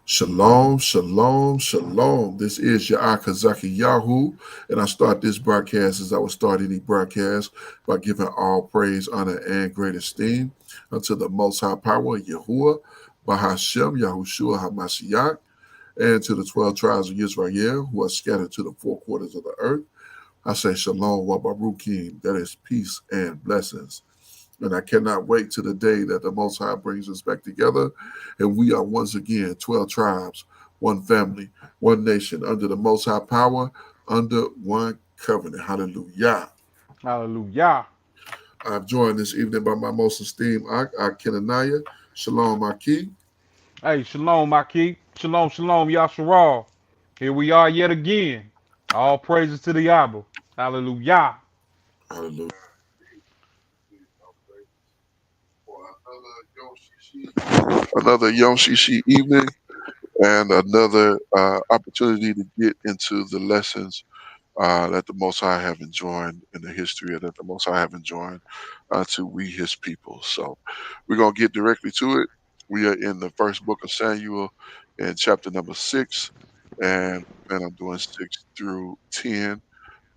Shalom, shalom, shalom. This is Ya'ar Kazaki Yahoo, and I start this broadcast as I would start any broadcast by giving all praise, honor, and great esteem unto the Most High Power, Yahuwah, Bahashem, Yahushua HaMashiach, and to the 12 tribes of Israel who are scattered to the four quarters of the earth. I say shalom, wa baruchim, that is peace and blessings. And I cannot wait to the day that the Most High brings us back together. And we are once again 12 tribes, one family, one nation, under the Most High power, under one covenant. Hallelujah. Hallelujah. I'm joined this evening by my most esteemed Ak Kenaniah. Shalom, Aki. Hey, shalom, Maki. Shalom, shalom, Yasharal. Here we are yet again. All praises to the Abba. Hallelujah. Hallelujah. Another Yom Shishi evening and another opportunity to get into the lessons that the Most High have enjoined in the history, that the Most High have enjoined to we His people. So we're gonna get directly to it. We are in the first book of Samuel, in chapter number 6, and I'm doing 6 through 10.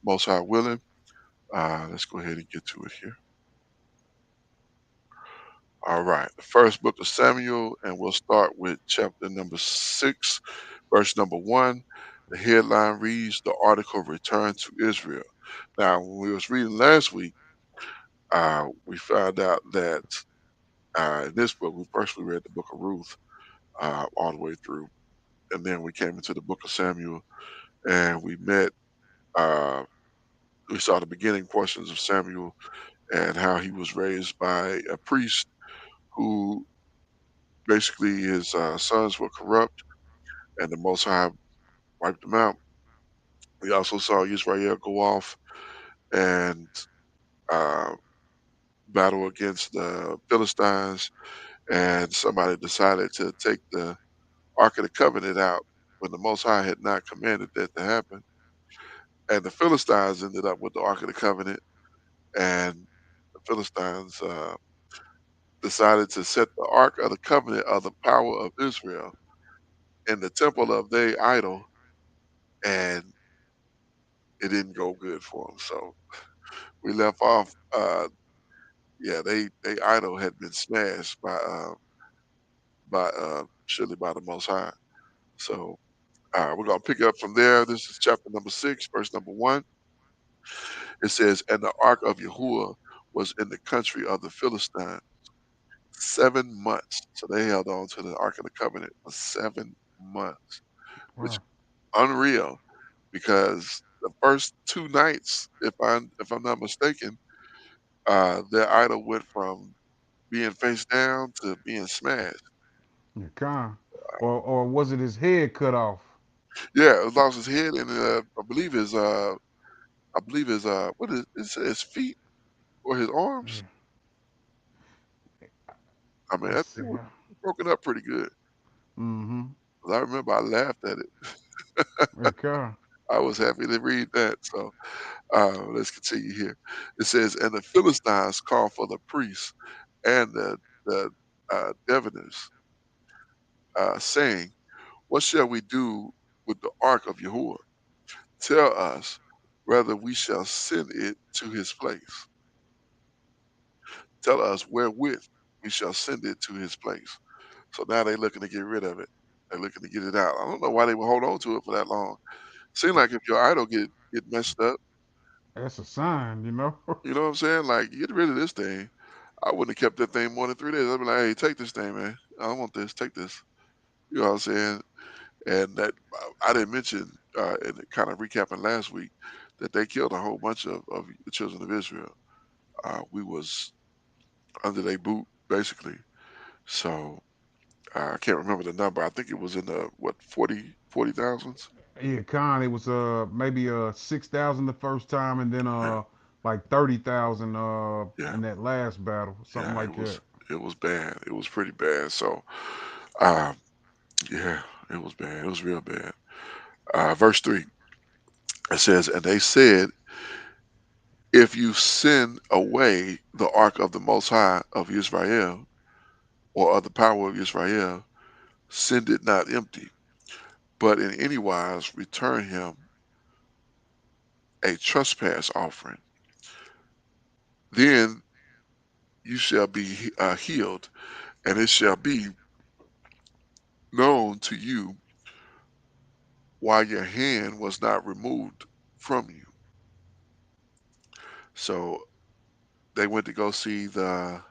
Most High willing. Let's go ahead and get to it here. All right, the first book of Samuel, and we'll start with chapter number 6, verse number 1. The headline reads, "The article Return to Israel." Now, when we was reading last week, we found out that in this book, we read the book of Ruth all the way through, and then we came into the book of Samuel, and uh, we saw the beginning portions of Samuel and how he was raised by a priest who basically his sons were corrupt, and the Most High wiped them out. We also saw Israel go off and uh, battle against the Philistines, and somebody decided to take the Ark of the Covenant out when the Most High had not commanded that to happen. And the Philistines ended up with the Ark of the Covenant, and the Philistines decided to set the Ark of the Covenant of the power of Israel in the temple of their idol, and it didn't go good for them. So we left off. Yeah, they idol had been smashed by surely by the Most High. So we're gonna pick up from there. This is chapter number 6, verse number 1. It says, "And the ark of Yahuwah was in the country of the Philistines 7 months." So they held on to the ark of the covenant for 7 months, which is Wow. unreal because the first 2 nights, if I'm not mistaken, their idol went from being face down to being smashed. You can. Or was it his head cut off? Yeah, it lost his head and I believe his what is it, his feet or his arms. Yeah. I mean, Let's that see. thing was broken up pretty good. Mm-hmm. 'Cause I remember I laughed at it. It can. I was happy to read that. So let's continue here. It says, "And the Philistines called for the priests and the diviners, saying, 'What shall we do with the ark of Yahuwah? Tell us whether we shall send it to his place. Tell us wherewith we shall send it to his place.'" So now they're looking to get rid of it. They're looking to get it out. I don't know why they would hold on to it for that long. Seem like if your idol get messed up, That's a sign, you know. you know what I'm saying? Like, get rid of this thing. I wouldn't have kept that thing more than 3 days. I'd be like, "Hey, take this thing, man. I don't want this. Take this." You know what I'm saying? And that I didn't mention, and kind of recapping last week, that they killed a whole bunch of the children of Israel. We was under their boot basically. So I can't remember the number. I think it was in the what 40 thousands. Yeah, Con. It was maybe 6,000 the first time, and then Yeah, like 30,000 yeah, in that last battle, something yeah. like that. It was bad. It was pretty bad. So uh, yeah, it was bad. It was real bad. Verse 3, it says, "And they said, if you send away the ark of the Most High of Israel, or of the power of Israel, Send it not empty, but in any wise return him a trespass offering. Then you shall be healed, and it shall be known to you why your hand was not removed from you. So they went to go see the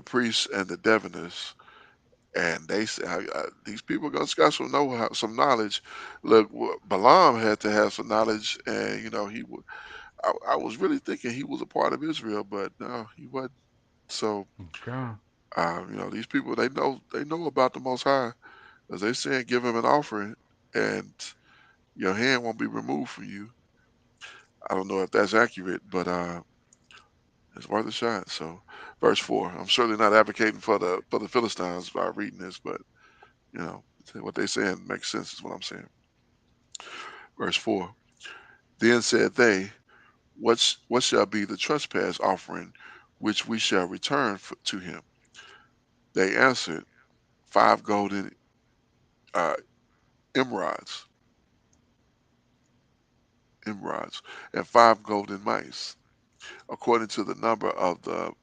priests and the diviners, and they said, "These people got some know how, some knowledge." Look, Balaam had to have some knowledge, and he would. I was really thinking he was a part of Israel, but no, he wasn't. So, God. these people they know about the Most High, as they saying, give him an offering, and your hand won't be removed from you. I don't know if that's accurate, but it's worth a shot. So, verse 4. I'm certainly not advocating for the Philistines by reading this, but what they saying makes sense is what I'm saying. Verse 4. Then said they, what shall be the trespass offering which we shall return to him? They answered, 5 golden uh, emerods, emerods, and 5 golden mice, according to the number of the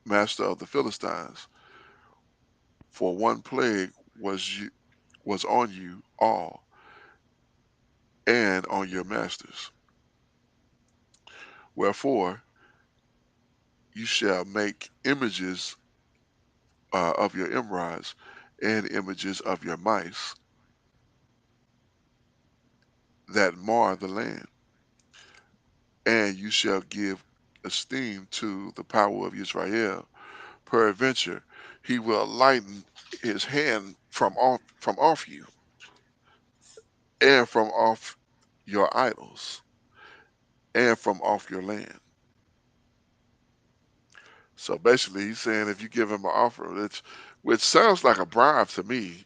master of the Philistines. For one plague was on you all, and on your masters. Wherefore you shall make images of your emerods and images of your mice that mar the land, and you shall give esteem to the power of Israel. Peradventure, he will lighten his hand from off you, and from off your idols, and from off your land. So basically, he's saying if you give him an offer, which sounds like a bribe to me,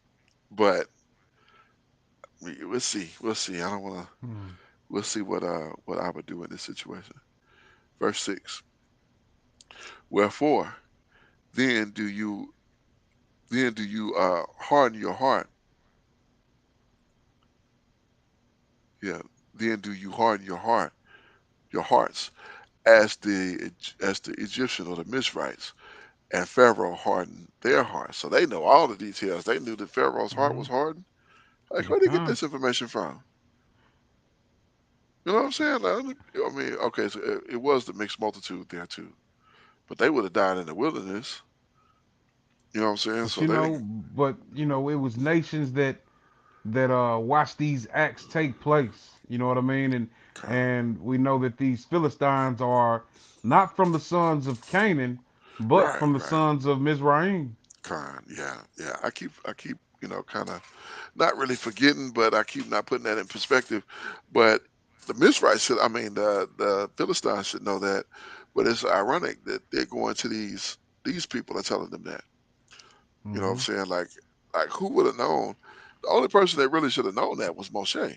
but we'll see. We'll see. I don't want to. Hmm. We'll see what I would do in this situation. Verse 6. Wherefore then do you harden your heart? Yeah. Then do you harden your hearts, as the Egyptian or the Mizrites, and Pharaoh hardened their hearts. So they know all the details. They knew that Pharaoh's heart Hmm. was hardened. Like, where did they get God. this information from? You know what I'm saying? Like, I mean, okay, so it was the mixed multitude there too, but they would have died in the wilderness. You know what I'm saying? But So they didn't. it was nations that watch these acts take place. You know what I mean? And Con, and we know that these Philistines are not from the sons of Canaan, but right, from the right. sons of Mizraim. Yeah, yeah. I keep, kind of not really forgetting, but I keep not putting that in perspective. But the Mizrahites should, I mean, the Philistines should know that. But it's ironic that they're going to these people and telling them that. You know what I'm Hmm. saying? Like who would have known? The only person that really should have known that was Moshe.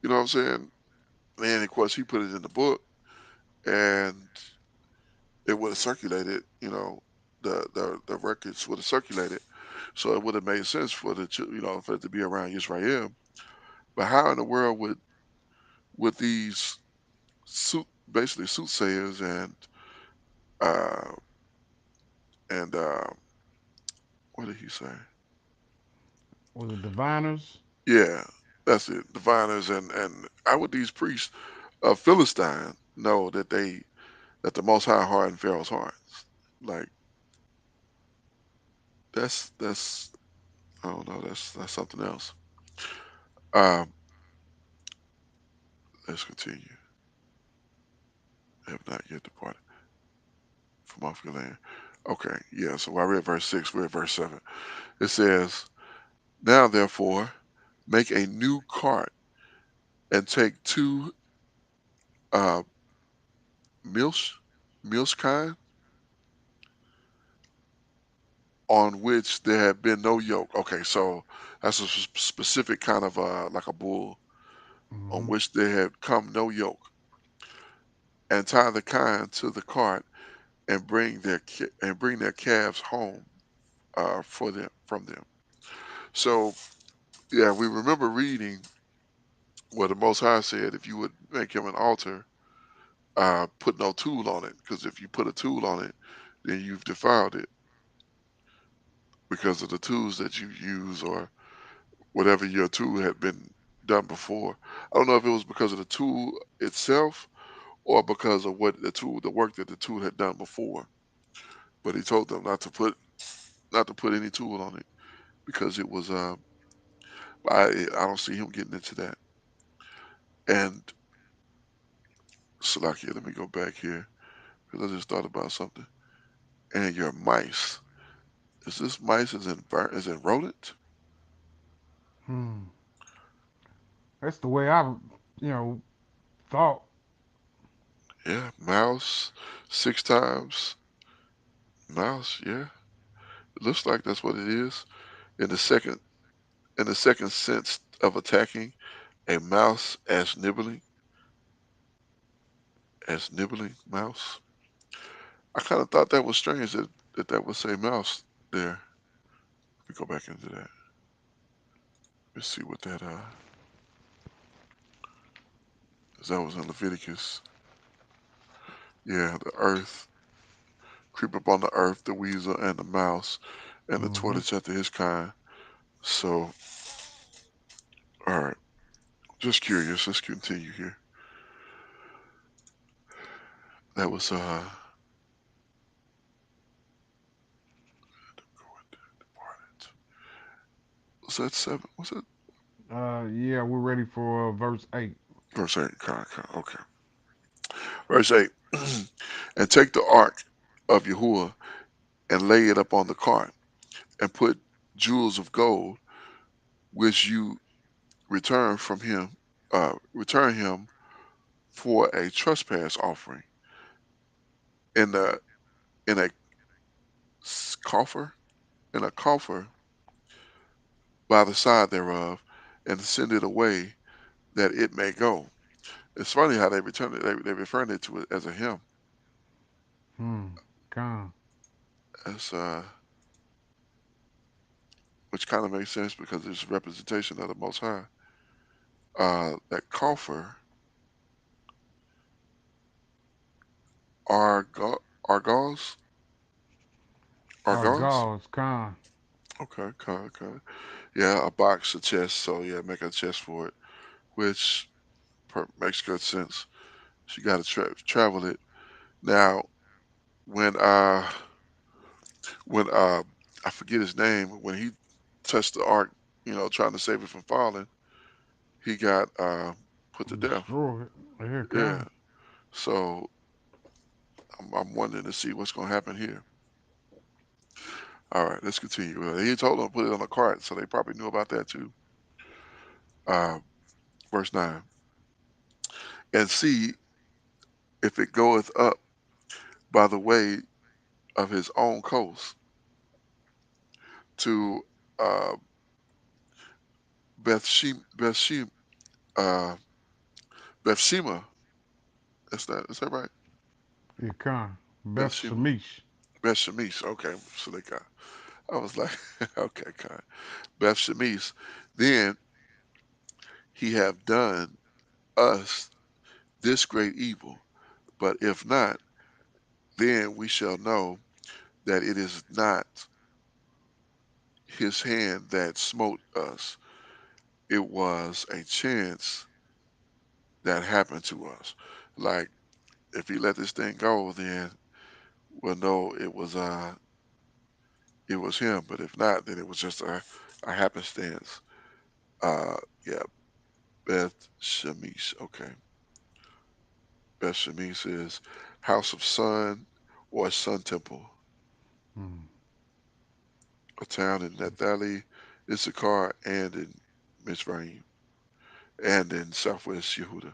You know what I'm saying? And of course, he put it in the book, and it would have circulated. The records would have circulated, so it would have made sense for for it to be around Israel. But how in the world would these basically soothsayers uh and what did he say? Was it diviners? Yeah, that's it. Diviners and how would these priests of Philistine know that the Most High hardened Pharaoh's hearts? Like that's I don't know. That's something else. Um, let's continue. Have not yet departed from off your land. Okay, yeah. So I read verse 6. We're at verse 7. It says, "Now therefore make a new cart and take two uh, milch milchkine on which there had been no yoke." Okay, so that's a specific kind of like a bull on Hmm. which there had come no yoke, and tie the kine to the cart and bring their calves home for them from them. So yeah, we remember reading what the Most High said: if you would make him an altar, put no tool on it, because if you put a tool on it, then you've defiled it because of the tools that you use or whatever your tool had been done before. I don't know if it was because of the tool itself or because of what the work that the tool had done before. But he told them not to put any tool on it because it was. I don't see him getting into that. And Salakia, let me go back here because I just thought about something. And your mice. Is this mice as in rodent? Hmm. That's the way I, you know, thought. Yeah, mouse 6 times. Mouse, yeah. It looks like that's what it is. In the second in the second sense of attacking, a mouse as nibbling mouse. I kind of thought that was strange that would say mouse there. Let me go back into that. Let's see what that 'cause that was in Leviticus. Yeah, the earth creep up on the earth, the weasel and the mouse, and the Mm-hmm. tortoise after his kind. So, all right, just curious. Let's continue here. That was was that seven? Was that Yeah, we're ready for verse 8. verse eight? Okay, verse eight. And take the ark of Yahuwah and lay it upon the cart, and put jewels of gold which you return him for a trespass offering in the in a coffer in a coffer by the side thereof, and send it away that it may go. It's funny how they return it. They refer it to it as a hymn. Hmm. Con. As which kind of makes sense because it's a representation of the Most High. That coffer, argos, argos. Argos. Con. Okay. Yeah, a box, a chest. So yeah, make a chest for it, which makes good sense. She got to travel it. Now, when uh when I forget his name, when he touched the ark, trying to save it from falling, he got put to death. Destroy it. Yeah, Yeah. con. So I'm wondering to see what's going to happen here. All right, let's continue. He told them to put it on a cart, so they probably knew about that too. Uh, verse 9. And see if it goeth up by the way of his own coast to uh, Bethshem, uh, Bethshema. Is that right? Yeah, con. Beth Bethshema. Shemesh. Bethshemesh. Okay, so they got. I was like, okay, God. Bethshemesh. Then he have done us this great evil. But if not, then we shall know that it is not his hand that smote us. It was a chance that happened to us. Like if he let this thing go, then we'll know it was him. But if not, then it was just a happenstance. Uh yeah, Beth Shemesh. Okay. Beth Shemesh is House of Sun or Sun Temple, Hmm. a town in Naphtali, Issachar, and in Mizraim, and in Southwest Yehuda.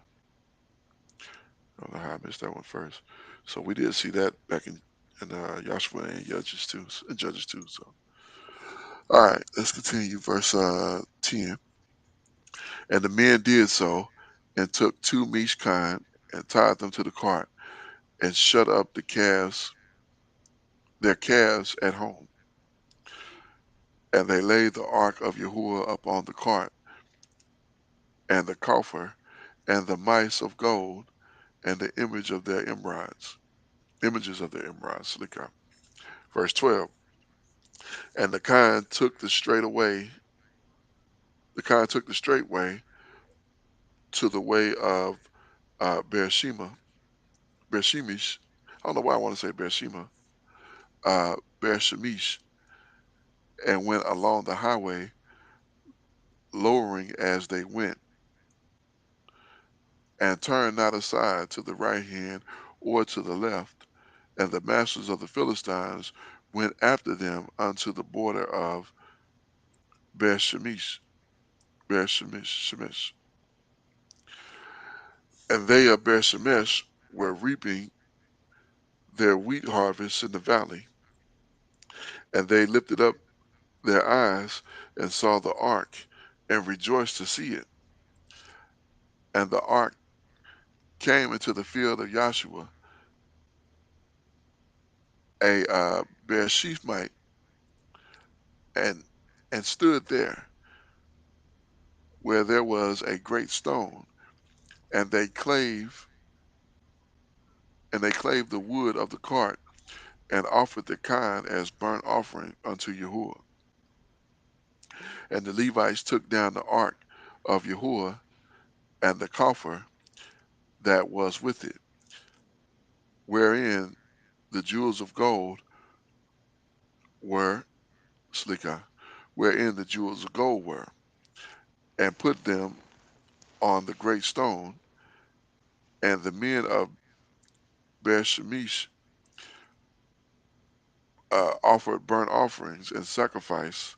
I don't know how I missed that one first. So we did see that back in Joshua and Judges too. So all right, let's continue. Verse 10. And the men did so, and took two Mishkan and tied them to the cart, and shut up their calves at home. And they laid the ark of Yahuwah upon the cart, and the coffer, and the mice of gold, and the images of their emerods. Look up. Verse 12. And the Khan took the straight way to the way of Beersheba, Beershemish. I don't know why I want to say Beersheba, Beershemish, and went along the highway, lowering as they went, and turned not aside to the right hand or to the left. And the masters of the Philistines went after them unto the border of Beershemish, Beershemish. And they of Beershemesh were reaping their wheat harvest in the valley. And they lifted up their eyes and saw the ark, and rejoiced to see it. And the ark came into the field of Joshua, a Beershethite, and stood there where there was a great stone, and they clave the wood of the cart, and offered the kind as burnt offering unto Yahuwah. And the Levites took down the ark of Yahuwah, and the coffer that was with it, wherein the jewels of gold were, Slikah, wherein the jewels of gold were, and put them on the great stone. And the men of Bethshemesh offered burnt offerings and sacrifices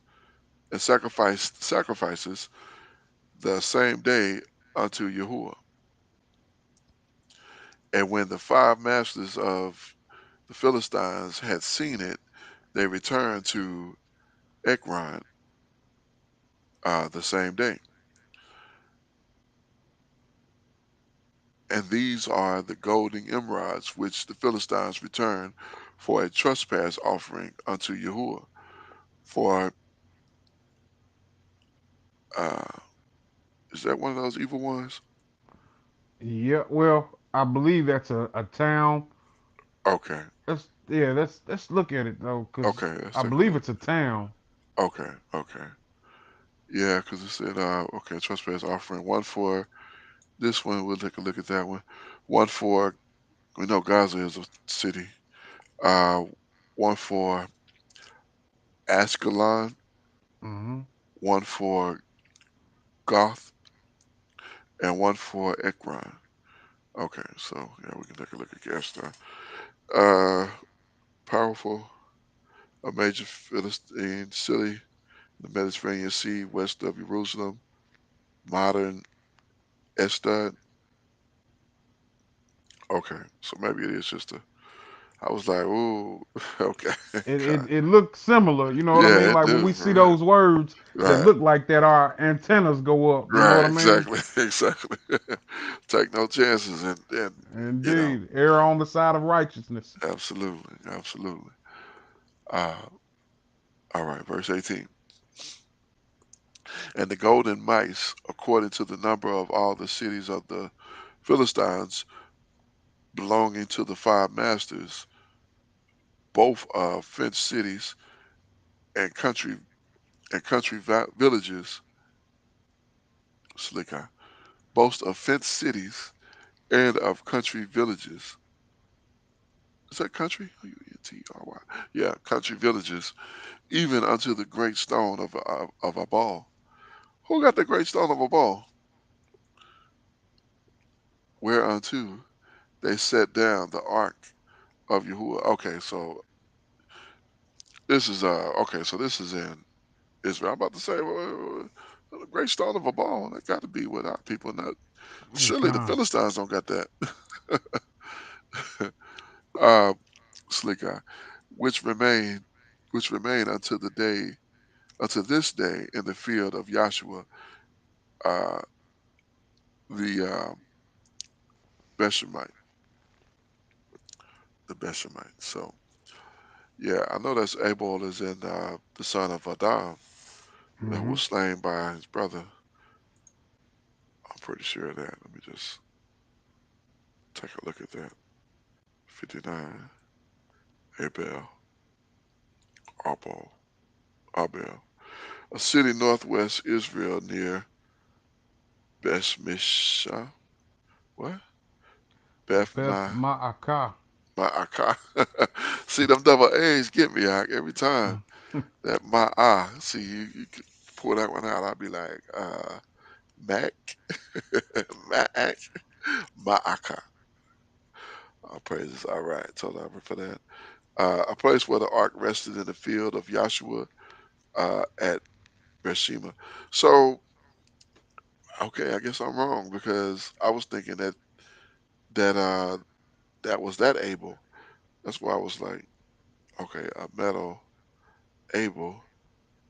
the same day unto Yahuwah. And when the five masters of the Philistines had seen it, they returned to Ekron the same day. And these are the golden emerods which the Philistines returned for a trespass offering unto Yahuwah. For uh, is that one of those evil ones? Yeah, well, I believe that's a town. Okay, Let's look at it though, cause okay, let's I take a believe look. it's a town. Okay, okay, yeah, because it said okay, trespass offering one for this one. We'll take a look at that one. One for we know Gaza is a city. Uh, one for Ascalon. Hmm. One for Goth, and one for Ekron. Okay, so yeah, we can take a look at Gaster. Uh, Powerful, a major Philistine city in the Mediterranean Sea, west of Jerusalem, modern Estad. Okay, so maybe it is just a. I was like, ooh, okay, It, God. it it looks similar, you know what I Yeah, mean? it Like when do, we see for real. those words that Right, look like that, our antennas go up. You know what right, I mean? exactly, exactly. Take no chances, and you know, Indeed, err on the side of righteousness. absolutely, absolutely. Uh, all right, verse 18. And the golden mice, according to the number of all the cities of the Philistines belonging to the five masters, both of fenced cities and villages, Slicker, both of fenced cities and of country villages. Is that country? Utry. Yeah, country villages, even unto the great stone of a ball. Who got the great stone of a ball? Whereunto they set down the ark of Yahuwah. Okay, so this is in Israel. I'm about to say, the great stone of a ball. That got to be what our people know. Surely the Con. Philistines don't got that. uh, Slick eye, which remain, unto this day in the field of Joshua, uh, the Beshemite, the Beshemite. So yeah, I know that's Abel is in the son of Adam. that was Mm-hmm. slain by his brother. I'm pretty sure of that. Let me just take a look at that. 59, Abel, Abel, Abel. A city northwest Israel near Bethshemesh. What? Beth Beth Ma'akah. Ma'akah. See, them double A's get me out every time. That Ma'ah. See, you could pull that one out. I'll be like, Mac, Mac, Ma'akah. All praises. All right. Told Albert for that. A place where the ark rested in the field of Joshua at Beersheba. So, okay, I guess I'm wrong because I was thinking that that was that Abel. That's why I was like, okay, Metal Abel,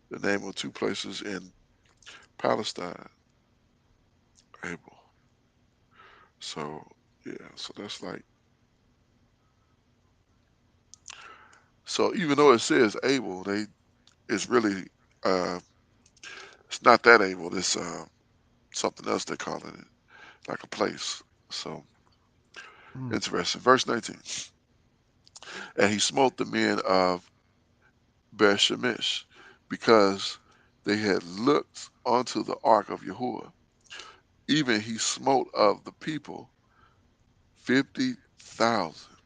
the name of two places in Palestine, Abel. So yeah, so that's like so even though it says Abel, they it's really uh it's not that Abel. It's something else they're calling it, like a place. So Mm. interesting. Verse 19. And he smote the men of Bethshemesh because they had looked unto the ark of Yahuwah. Even he smote of the people 50,000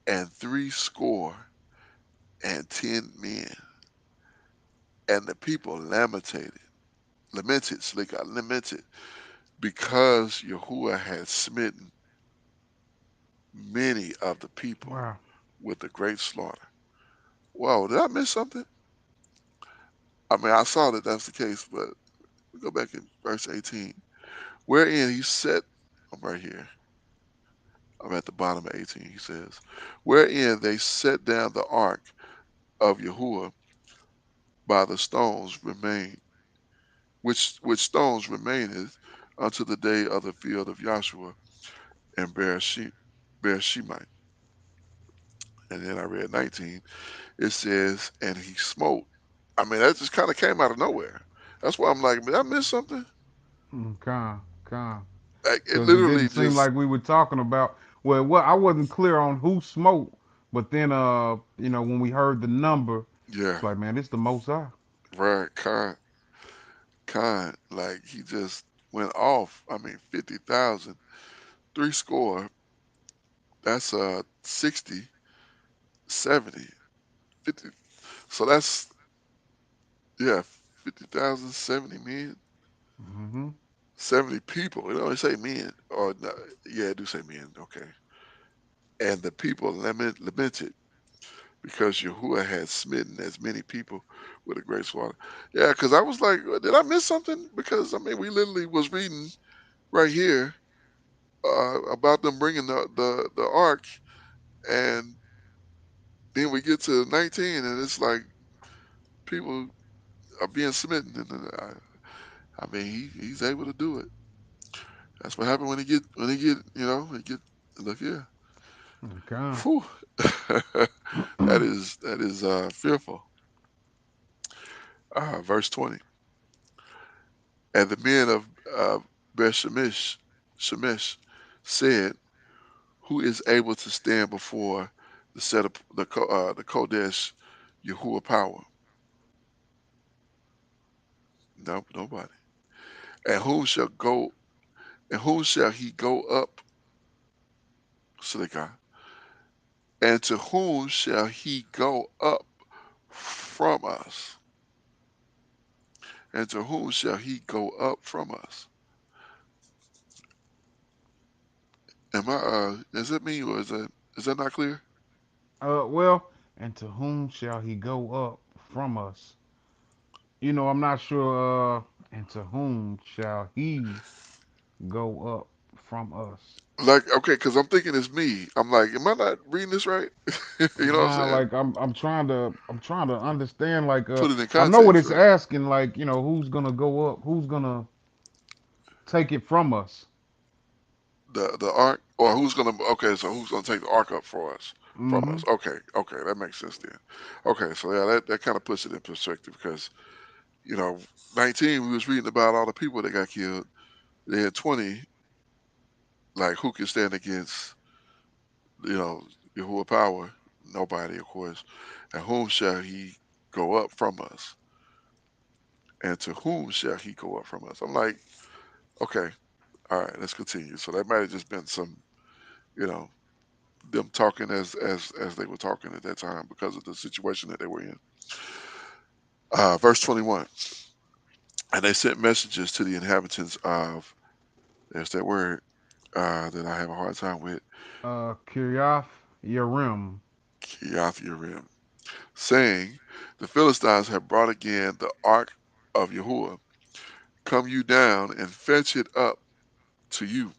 and threescore and 10 men. And the people lamented, slick, lamented, because Yahuwah had smitten many of the people Wow. with a great slaughter. Whoa, did I miss something? I mean, I saw that that's the case, but we go back in verse 18, wherein he set, I'm right here, I'm at the bottom of 18, he says, wherein they set down the ark of Yahuwah by the stones remain, which stones remaineth unto the day of the field of Joshua and Beersheba. And then I read 19. It says, and he smote. I mean, that just kind of came out of nowhere. That's why I'm like, did I miss something? Con. Like, it Because it literally didn't seem just, like we were talking about. Well, what I wasn't clear on who smoked, but then when we heard the number, yeah, it's like, man, it's the Most High. right, like he just went off. I mean, 50,000, threescore, that's 60, 70, 50. So that's, yeah, 50,000, 70 men, Mm-hmm. 70 people. It only say men. Or, no, yeah, it do say men. Okay. And the people lamented because Yahuwah had smitten as many people with a great slaughter. Yeah, because I was like, did I miss something? Because I mean, we literally was reading right here about them bringing the ark, and then we get to 19, and it's like people are being smitten, and I mean, he's able to do it. That's what happened when he get he get look here. Con. Whew. that is fearful. Verse 20. And the men of Shemesh said, "Who is able to stand before the set of the Kodesh Yahuwah power? No, nobody. And whom shall go? And whom shall he go up? Silicon. And to whom shall he go up from us? And to whom shall he go up from us?" Am I? Is that me or is that not clear? Well, and to whom shall he go up from us? I'm not sure. And to whom shall he go up from us? Like, okay, because I'm thinking it's me. I'm like, am I not reading this right? You know what I'm Nah, saying? like I'm trying to understand. Like, Put it in I know what context, it's right? asking. Like, who's gonna go up? Who's gonna take it from us? The ark, or who's gonna? Okay, so who's gonna take the ark up for us? from Mm-hmm. us. Okay, okay, that makes sense then. Okay, so yeah, that kind of puts it in perspective because 19 we was reading about all the people that got killed. They had 20, like who can stand against you know Yahuwah power? Nobody, of course. And whom shall he go up from us? And to whom shall he go up from us? I'm like, okay, all right, let's continue. So that might have just been some, you know, them talking as they were talking at that time because of the situation that they were in. Verse 21. And they sent messages to the inhabitants of, there's that word that I have a hard time with, Kiryath Yerim. Kiath Yerim, saying, the Philistines have brought again the ark of Yahuwah. Come you down and fetch it up to you.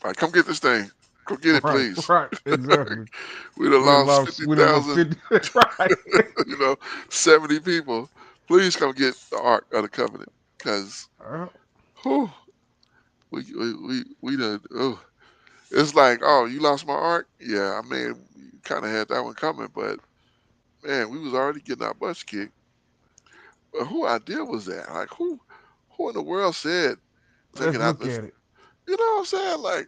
Like, come get this thing. Go get it, Right, please. right, exactly. We done lost We done lost 50,000, 50. Right. you know, 70 people. Please come get the ark of the covenant. Because, Uh, whew, we done, oh. It's like, oh, you lost my ark? Yeah, I mean, you kind of had that one coming, but man, we was already getting our butts kicked. But who idea was that? Like, who in the world said let's taking out look this? at it. You know what I'm saying? Like,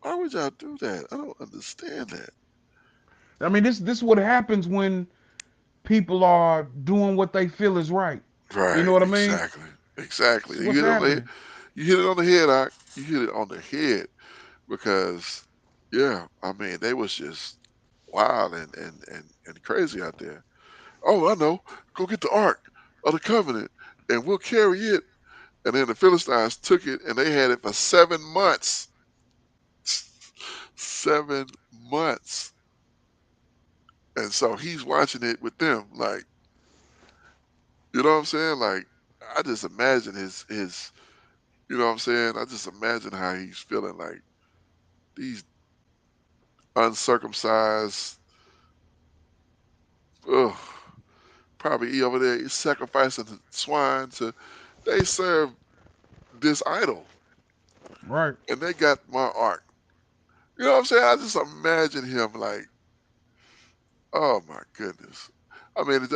why would y'all do that? I don't understand that. I mean, this is what happens when people are doing what they feel is right. You know Right, what I mean? exactly, exactly. This is what's happening. You hit it on the head, Doc. You hit it on the head because, yeah, I mean, they was just wild and crazy out there. Oh, I know. Go get the ark of the covenant, and we'll carry it. And then the Philistines took it, and they had it for 7 months. 7 months. And so he's watching it with them, like, you know what I'm saying? Like, I just imagine his, you know what I'm saying? I just imagine how he's feeling, like these uncircumcised, ugh, probably he over there sacrificing the swine to. They serve this idol, Right. and they got my ark. You know what I'm saying? I just imagine him like, oh my goodness. I mean,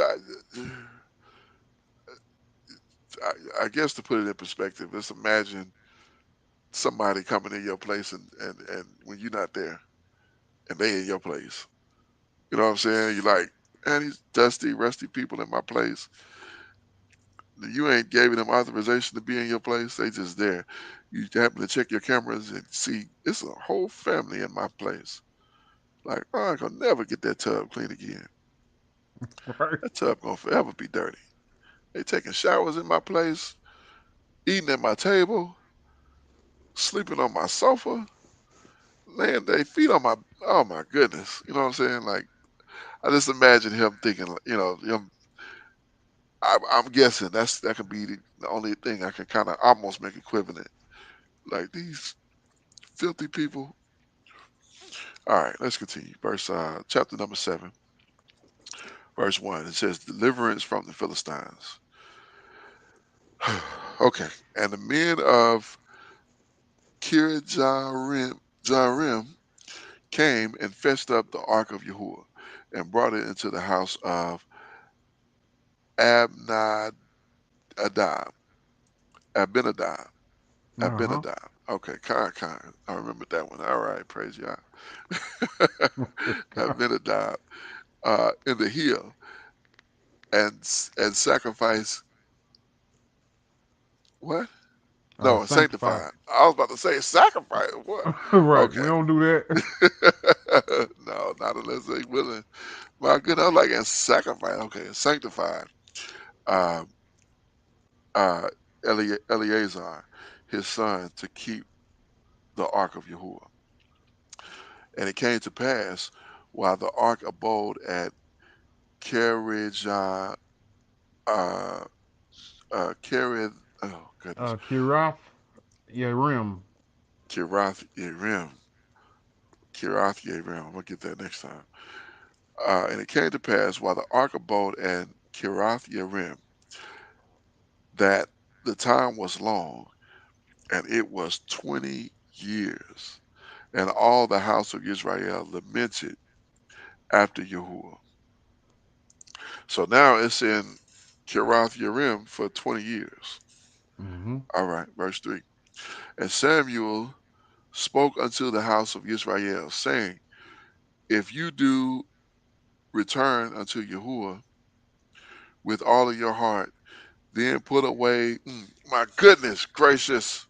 I guess to put it in perspective, let's imagine somebody coming in your place and when you're not there and they in your place. You know what I'm saying? You're like, man, these dusty, rusty people in my place. You ain't gave them authorization to be in your place. They just there. You happen to check your cameras and see it's a whole family in my place. Like, oh, I can never get that tub clean again. Right. That tub gonna forever be dirty. They taking showers in my place, eating at my table, sleeping on my sofa, laying their feet on my. Oh my goodness, you know what I'm saying? Like I just imagine him thinking, him. I'm guessing that could be the only thing I can kind of almost make equivalent. Like these filthy people. All right, let's continue. Chapter number 7, verse 1. It says, "Deliverance from the Philistines." Okay, and the men of Jarim came and fetched up the ark of Yahuwah and brought it into the house of Abinadab. Abinadab. Uh Abinadab. Okay, Khan. I remember that one. All right, praise Yah. huh. Abinadab in the hill and sacrifice what? No, Sanctify. sanctified. I was about to say sacrifice. What? Right. We Okay. don't do that. No, not unless they willing. My goodness, I was like, and sacrifice. Okay, sanctified. Uh, uh, Eleazar, his son, to keep the ark of Yahuwah. And it came to pass while the ark abode at Kerija, uh, Kerith, oh goodness, Kirath Yerim. Kirath Yerim, Kirath Yerim. I'm gonna get that next time. And it came to pass while the ark abode at Kirath Yerim that the time was long, and it was 20 years, and all the house of Israel lamented after Yahuwah. So now it's in Kirath Yerim for 20 years. Mm-hmm. All right, verse 3. And Samuel spoke unto the house of Israel, saying, If you do return unto Yahuwah with all of your heart, then put away, my goodness gracious,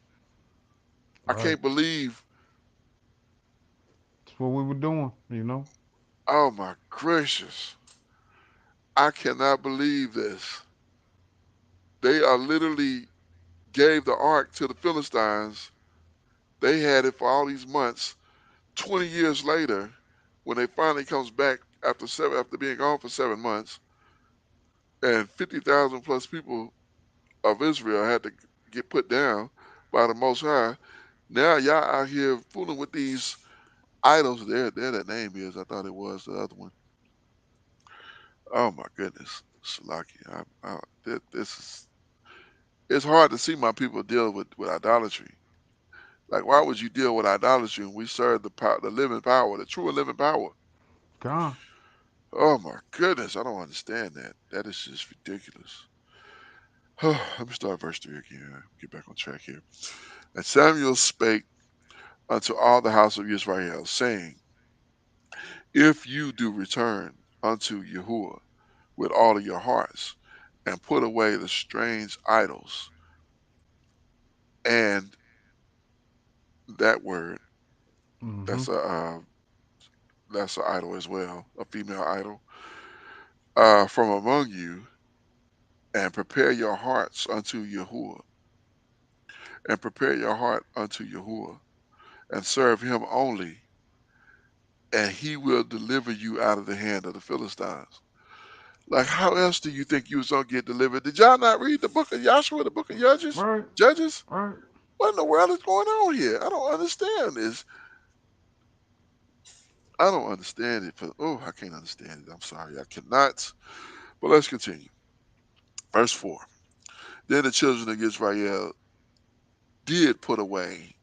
I Right. can't believe, That's what we were doing, you know. oh my gracious, I cannot believe this. They are literally gave the ark to the Philistines. They had it for all these months. 20 years later, when they finally comes back after being gone for 7 months, and 50,000 plus people of Israel had to get put down by the Most High. Now y'all out here fooling with these idols. There that name is. I thought it was the other one. Oh my goodness, Salaki. This is. It's hard to see my people deal with idolatry. Like, why would you deal with idolatry when we serve the power, the living power, the true and living power? God. Oh my goodness, I don't understand that. That is just ridiculous. Let me start verse 3 again. Get back on track here. And Samuel spake unto all the house of Israel, saying, If you do return unto Yahuwah with all of your hearts, and put away the strange idols, and that word, Mm-hmm. that's a that's an idol as well, a female idol, from among you, and prepare your hearts unto Yahuwah, and prepare your heart unto Yahuwah, and serve him only, and he will deliver you out of the hand of the Philistines. Like, how else do you think you was gonna get delivered? Did y'all not read the book of Joshua, the book of Judges? Right. Judges? Right. What in the world is going on here? I don't understand this. I don't understand it. Oh, I can't understand it. I'm sorry, I cannot. But let's continue. Verse 4. Then the children of Israel did put away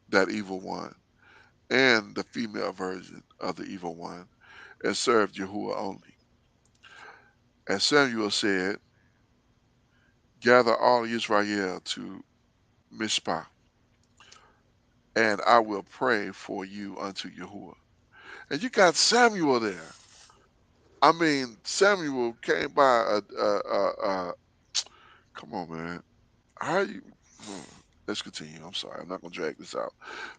that evil one and the female version of the evil one, and served Yahuwah only. And Samuel said, Gather all Israel to Mizpah, and I will pray for you unto Yahuwah. And you got Samuel there. I mean, Samuel came by come on, man. How you? hmm, Let's continue. I'm sorry. I'm not going to drag this out.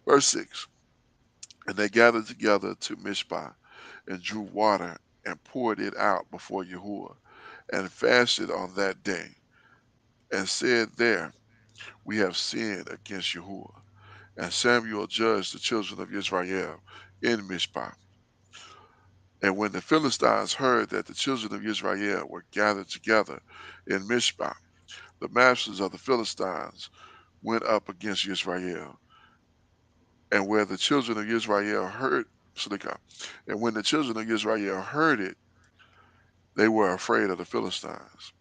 Verse 6. And they gathered together to Mizpah and drew water and poured it out before Yahuwah and fasted on that day and said there, We have sinned against Yahuwah. And Samuel judged the children of Israel in Mizpah. And when the Philistines heard that the children of Israel were gathered together in Mizpah, the masters of the Philistines went up against Israel. And where the children of Israel heard, Slikah, and when the children of Israel heard it, they were afraid of the Philistines.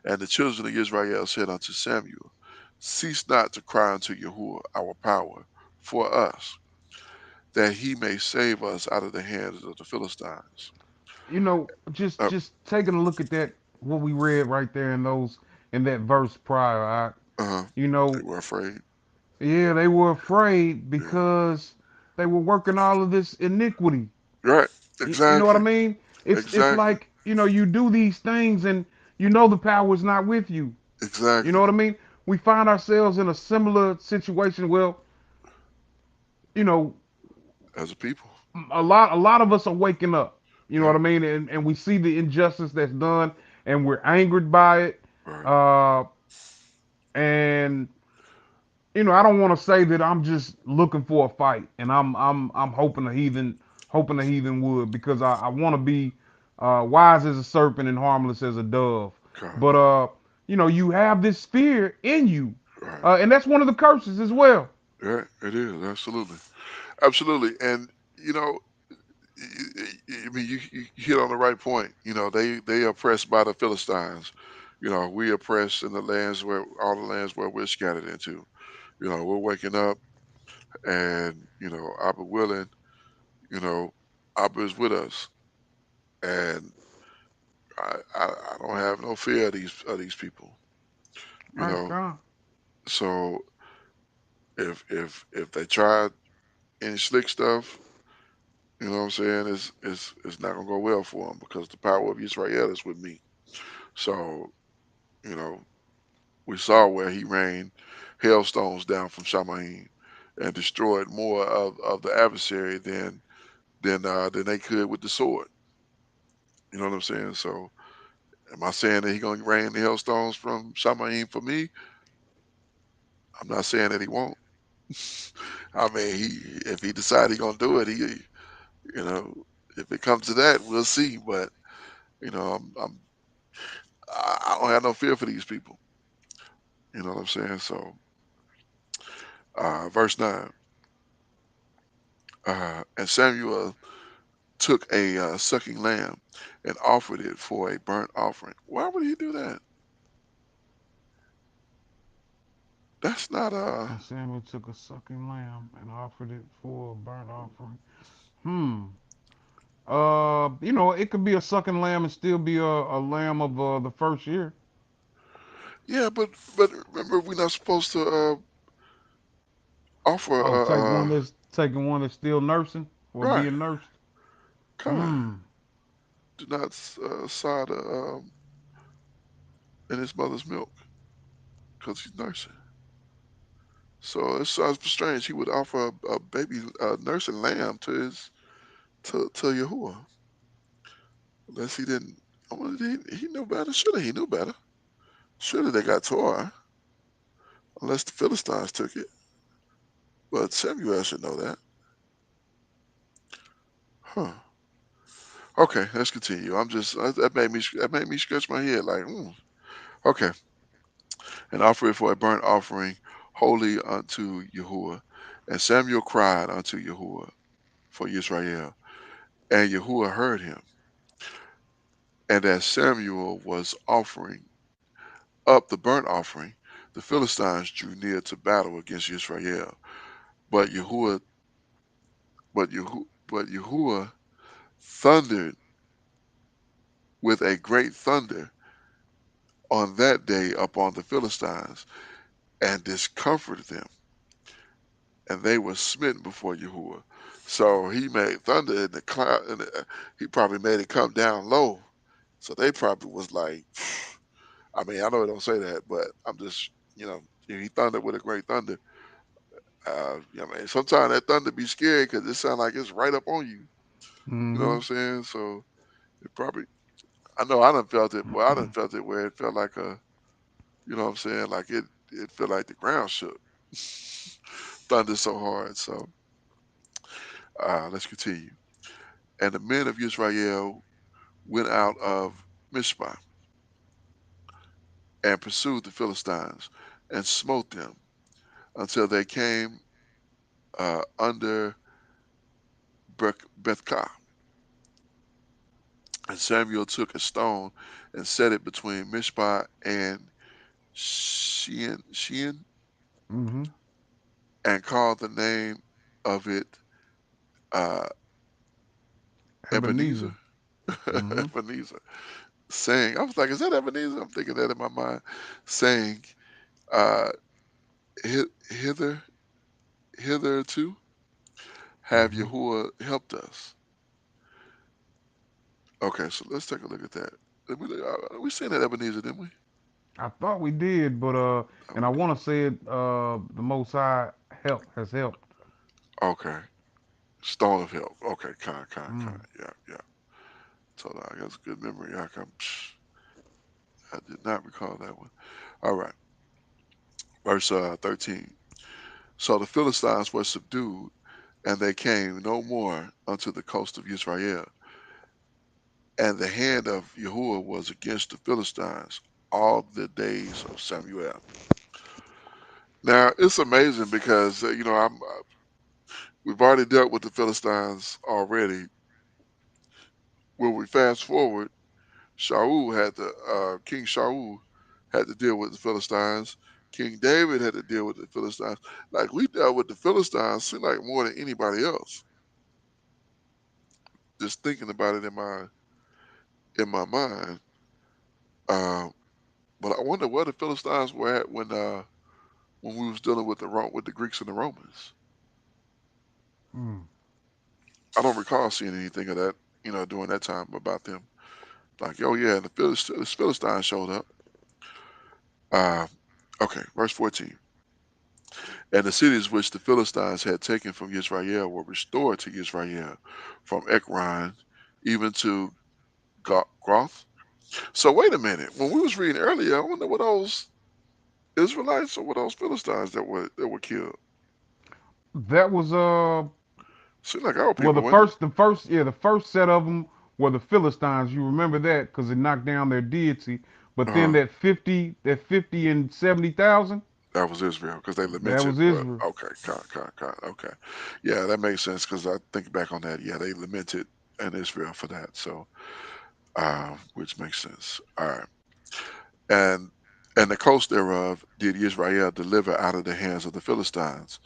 And the children of Israel said unto Samuel, Cease not to cry unto Yahuwah our power for us, that he may save us out of the hands of the Philistines. You know, just Uh, just taking a look at that, what we read right there in those in that verse prior. uh, You they know, were afraid. yeah, they were afraid Yeah. because they were working all of this iniquity. Right. You know what I Exactly. mean? It's Exactly. like, you know, you do these things and you know the power is not with you. You know Exactly. what I mean? We find ourselves in a similar situation. Well, you know, As a people. a lot of us are waking up. You know Yeah. what I mean? And we see the injustice that's done and we're angered by it. Right. Uh, and you know, I don't want to say that I'm just looking for a fight and I'm hoping the heathen would, because I want to be wise as a serpent and harmless as a dove. God. But you know, you have this fear in you, Right. and that's one of the curses as well. Yeah. It is. Absolutely. Absolutely. And you know, I mean, you hit on the right point. You know, they are oppressed by the Philistines. You know, we oppressed in the lands where all the lands where we're scattered into. You know, we're waking up, and you know, Abba willing, you know, Abba is with us, and I don't have no fear of these people. You Right, know, con. so if they try any slick stuff, you know what I'm saying, it's not gonna go well for them because the power of Israel is with me. So you know, we saw where he rained hailstones down from Shamaim and destroyed more of the adversary than they could with the sword. You know what I'm saying? So am I saying that he gonna rain the hailstones from Shamaim for me? I'm not saying that he won't. I mean, he if he decide he gonna do it, he you know if it comes to that, we'll see. But you know, I don't have no fear for these people. You know what I'm saying? So, verse 9, and Samuel took a sucking lamb and offered it for a burnt offering. Why would he do that? That's not And Samuel took a sucking lamb and offered it for a burnt offering. Hmm. It could be a sucking lamb and still be a lamb of the first year. yeah, but remember we're not supposed to offer Oh, taking one that's still nursing or right, being nursed. kind. Hmm. Do not side in his mother's milk because he's nursing. So it sounds strange. He would offer a baby nursing lamb to his to Yahuwah, unless he didn't. Well, he knew better. Surely he knew better. Surely they got Torah, unless the Philistines took it. But Samuel should know that. Huh. Okay, let's continue. That made me scratch my head like, okay. And offer it for a burnt offering, holy unto Yahuwah. And Samuel cried unto Yahuwah for Israel, and Yahuwah heard him. And as Samuel was offering up the burnt offering, the Philistines drew near to battle against Israel. But Yahuwah, but Yahuwah thundered with a great thunder on that day upon the Philistines, and discomforted them, and they were smitten before Yahuwah. So he made thunder in the cloud, and he probably made it come down low. So they probably was like, I mean, I know it don't say that, but I'm just, he thundered with a great thunder. I mean, sometimes that thunder be scary because it sounds like it's right up on you. You know what Mm-hmm. I'm saying? So it probably, I know I done felt it. Well, I done felt it where it felt like you know what I'm saying? Like it felt like the ground shook. Thunder so hard. So let's continue. And the men of Israel went out of Mizpah and pursued the Philistines and smote them until they came under Bethkar. And Samuel took a stone and set it between Mizpah and Shean, Mm-hmm. and called the name of it uh, Ebenezer. Ebenezer. Mm-hmm. Ebenezer, saying, I was like, is that Ebenezer? I'm thinking that in my mind, saying, uh, hither, hitherto have Mm-hmm. Yahuwah helped us. Okay, so let's take a look at that. We seen that Ebenezer, didn't we? I thought we did, but Oh, and I we did. want to say it. The Most High has helped. Okay, stone of help. Okay, kind. Mm. Yeah, yeah. So I got a good memory. I did not recall that one. All right, verse 13. So the Philistines were subdued, and they came no more unto the coast of Israel. And the hand of Yahuwah was against the Philistines all the days of Samuel. Now it's amazing because we've already dealt with the Philistines already. When we fast forward, King Shaul had to deal with the Philistines. King David had to deal with the Philistines. Like we dealt with the Philistines, seem like more than anybody else. just thinking about it in my mind. Um, but I wonder where the Philistines were at when we was dealing with with the Greeks and the Romans. Mm. I don't recall seeing anything of that, during that time about them. Like, oh yeah, the Philistines showed up. Uh, okay, verse 14. And the cities which the Philistines had taken from Israel were restored to Israel, from Ekron even to Groth. So wait a minute. When we was reading earlier, I wonder what those Israelites or what those Philistines that were killed. That was Seems like our well people, wasn't it? the first set of them were the Philistines. You remember that because it knocked down their deity. But then Uh, that 50 and 70,000, that was Israel because they that lamented. was Israel. Okay, okay, yeah, that makes sense because I think back on that. Yeah, they lamented in Israel for that. So, which makes sense. All right, and the coast thereof did Israel deliver out of the hands of the Philistines,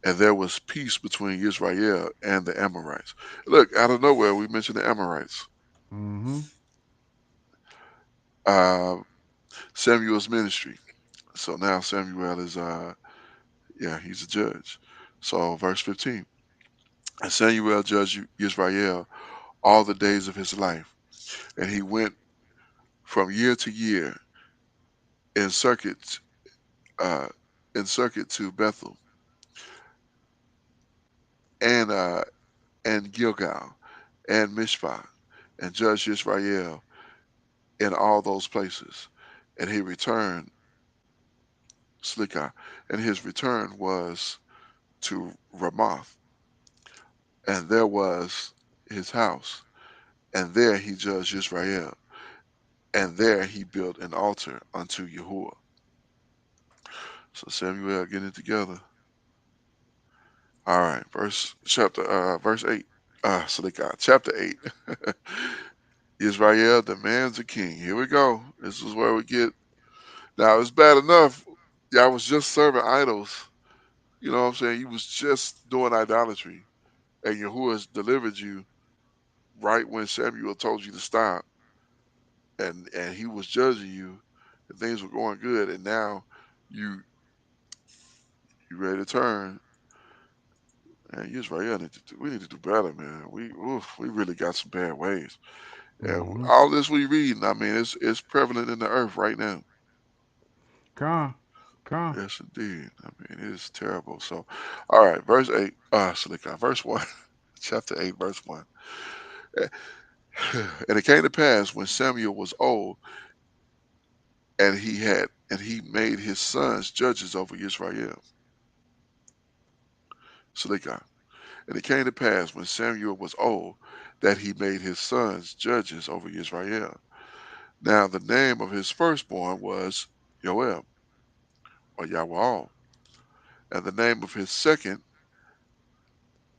and there was peace between Israel and the Amorites. Look, out of nowhere, we mentioned the Amorites. Mm-hmm. Uh, Samuel's ministry. So now Samuel is yeah, he's a judge. So verse 15. And Samuel judged Israel all the days of his life, and he went from year to year in circuit uh to Bethel and Gilgal and Mishpah, and judged Israel in all those places. And he returned Slikah, and his return was to Ramoth, and there was his house, and there he judged Israel, and there he built an altar unto Yahuwah. So Samuel getting it together. All right, verse 8. Slikah, chapter 8. Israel demands a king. Here we go. This is where we get. Now it's bad enough. Y'all was just serving idols. You know what I'm saying? You was just doing idolatry, and Yahuwah has delivered you right when Samuel told you to stop, and he was judging you, and things were going good, and now you you ready to turn. And Israel we need to do better, man. We really got some bad ways, and Mm-hmm. all this we reading, I mean, it's prevalent in the earth right now. Con. Con. Yes, indeed. I mean, it is terrible. So, all right, verse 8, Salika, verse 1, chapter 8, verse 1. Eh, And it came to pass when Samuel was old, and he made his sons judges over Israel. Salika. And it came to pass when Samuel was old that he made his sons judges over Israel. Now the name of his firstborn was Joel, or Yahweh, and the name of his second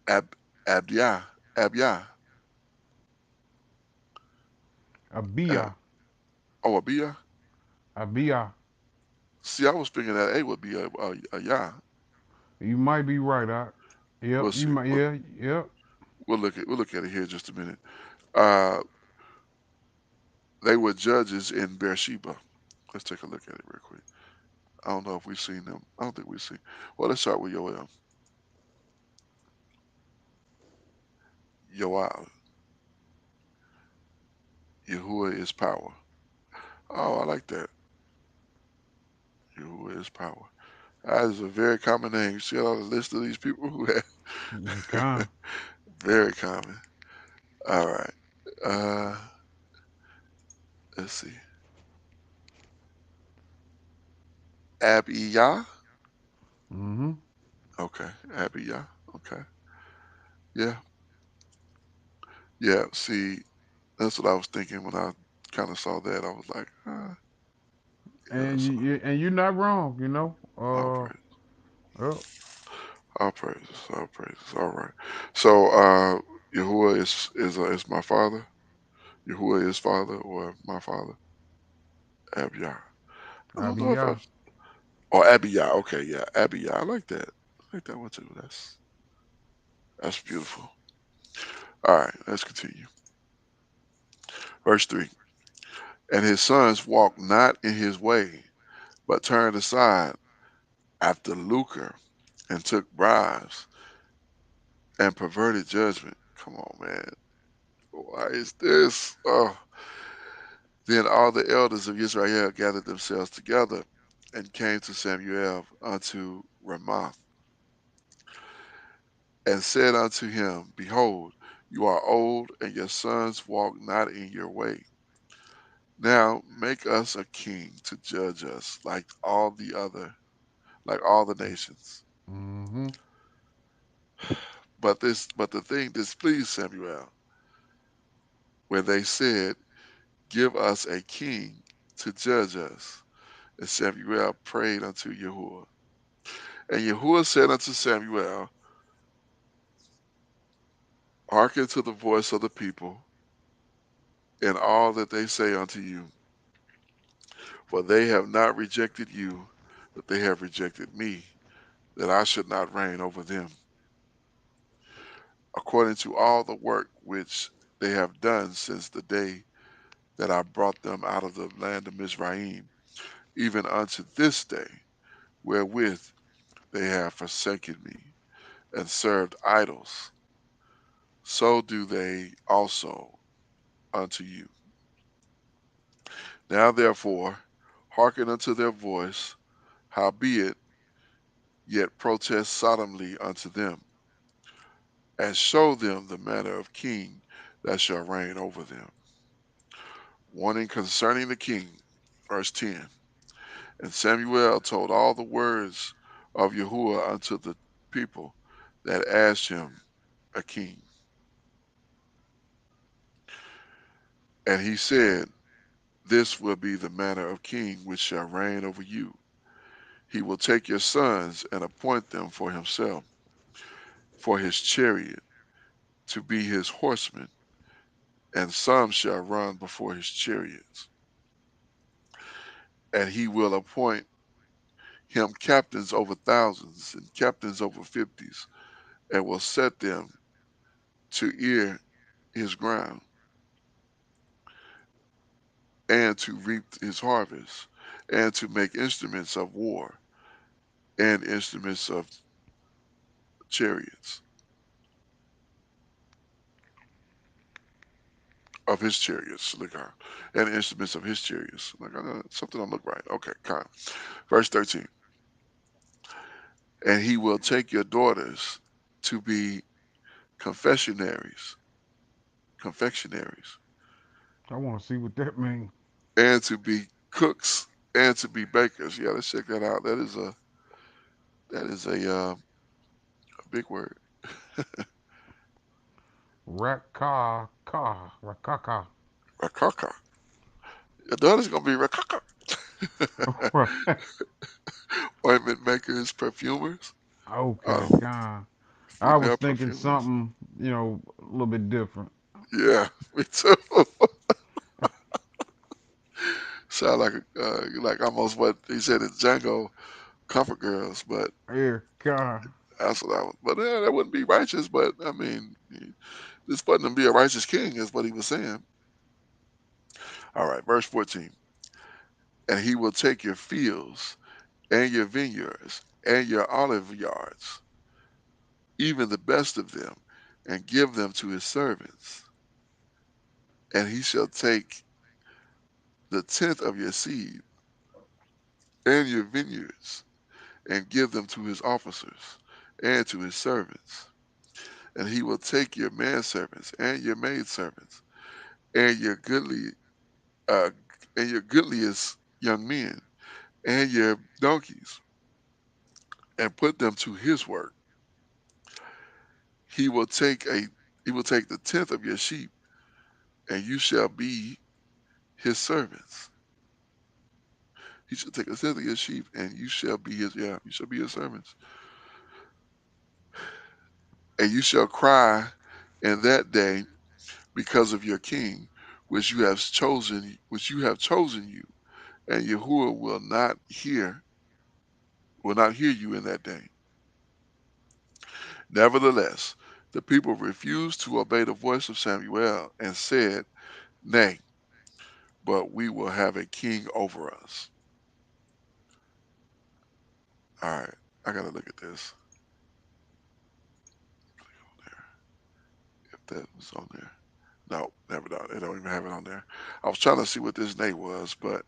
Ab Abdiah, Abiah, uh, Abia. oh Abiah. Abia. See, I was thinking that A would be a Yah. You might be right. Yep. We'll You see. might. Yeah. Yep. We'll look at it here in just a minute. Uh, they were judges in Beersheba. Let's take a look at it real quick. I don't know if we've seen them. I don't think we've seen. Well, let's start with Yoel. Yoel. Yahuwah is power. Oh, I like that. Yahuwah is power. That is a very common name. You see all the list of these people who have Con. very common. All right. Uh, let's see. Abiyah. Mm-hmm. Okay. Abiyah. Okay. Yeah. Yeah. See, that's what I was thinking when I kind of saw that. I was like, yeah. And So and you're not wrong. all praise, Oh, all praises, all praises. All right. So Yahuwah is my father. Yahuwah is father or my father. Abiyah. I don't know if Abia. I've. Oh, Abiyah. Okay, yeah, Abiyah. I like that. I like that one too. That's beautiful. All right, let's continue. Verse 3. And his sons walked not in his way, but turned aside after lucre, and took bribes, and perverted judgment. Come on, man. Why is this? Oh. Then all the elders of Israel gathered themselves together and came to Samuel unto Ramoth, and said unto him, Behold, you are old, and your sons walk not in your way. Now make us a king to judge us like all the nations. Mm-hmm. But the thing displeased Samuel, when they said, Give us a king to judge us. And Samuel prayed unto Yahuwah. And Yahuwah said unto Samuel, Hearken to the voice of the people in all that they say unto you, for they have not rejected you, but they have rejected me, that I should not reign over them, according to all the work which they have done since the day that I brought them out of the land of Mizraim, even unto this day, wherewith they have forsaken me, and served idols, so do they also unto you. Now therefore hearken unto their voice, howbeit yet protest solemnly unto them, and show them the manner of king that shall reign over them. Warning concerning the king, verse 10. And Samuel told all the words of Yahuwah unto the people that asked him a king. And he said, This will be the manner of king which shall reign over you. He will take your sons and appoint them for himself, for his chariot, to be his horsemen, and some shall run before his chariots. And he will appoint him captains over thousands and captains over fifties, and will set them to ear his ground, and to reap his harvest, and to make instruments of war, and instruments of chariots, of his chariots, look out, and instruments of his chariots. Like something don't look right. Okay, kind. Verse 13. And he will take your daughters to be confectionaries, confectionaries, I want to see what that means. and to be cooks, and to be bakers. Yeah, let's check that out. That is a big word. Rakaka. Rakaka. Your daughter's gonna be rakaka. Ointment makers, perfumers, Okay, um, con. I was female thinking perfumers. something, a little bit different. Yeah, me too. Sound like almost what he said in Django, comfort girls, but Yeah, con. that's what I was. But that wouldn't be righteous. But I mean, this button to be a righteous king is what he was saying. All right, verse 14. And he will take your fields and your vineyards and your olive yards, even the best of them, and give them to his servants. And he shall take the tenth of your seed and your vineyards, and give them to his officers and to his servants. And he will take your manservants and your maidservants and your uh, goodliest young men and your donkeys, and put them to his work. He will take a he will take the tenth of your sheep, and you shall be his servants. He shall take a tenth of your sheep, and you shall be his servants. And you shall cry in that day because of your king, which you have chosen you, and Yahuwah will not hear you in that day. Nevertheless, The people refused to obey the voice of Samuel and said, "Nay, but we will have a king over us." All right, I gotta look at this. If that was on there. No, never done. They don't even have it on there. I was trying to see what this name was, but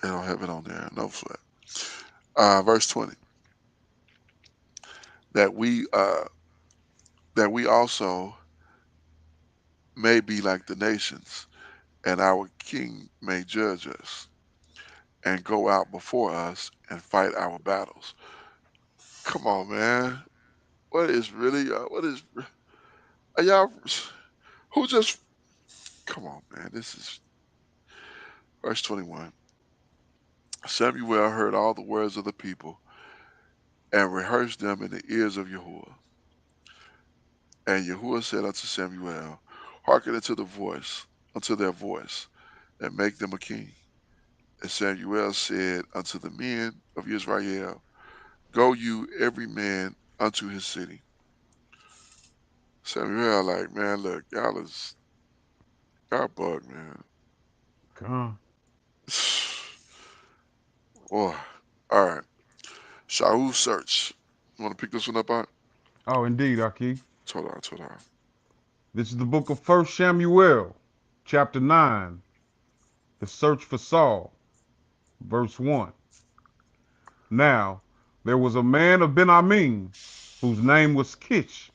they don't have it on there. No sweat. Verse 20. That we also may be like the nations, and our king may judge us, and go out before us and fight our battles. Come on, man. What is really? What is? Are y'all? Who just? Come on, man. This is verse 21. Samuel heard all the words of the people and rehearsed them in the ears of Yahuwah. And Yahuwah said unto Samuel, Hearken unto their voice, and make them a king. And Samuel said unto the men of Israel, Go you every man unto his city. Samuel, like, man, look, y'all bug, man. Come. Boy. All right. Shaul search. You want to pick this one up on? Oh, indeed, Aki. Hold on. This is the book of First Samuel, chapter 9, the search for Saul, verse 1. Now, there was a man of Benjamin, whose name was Kish,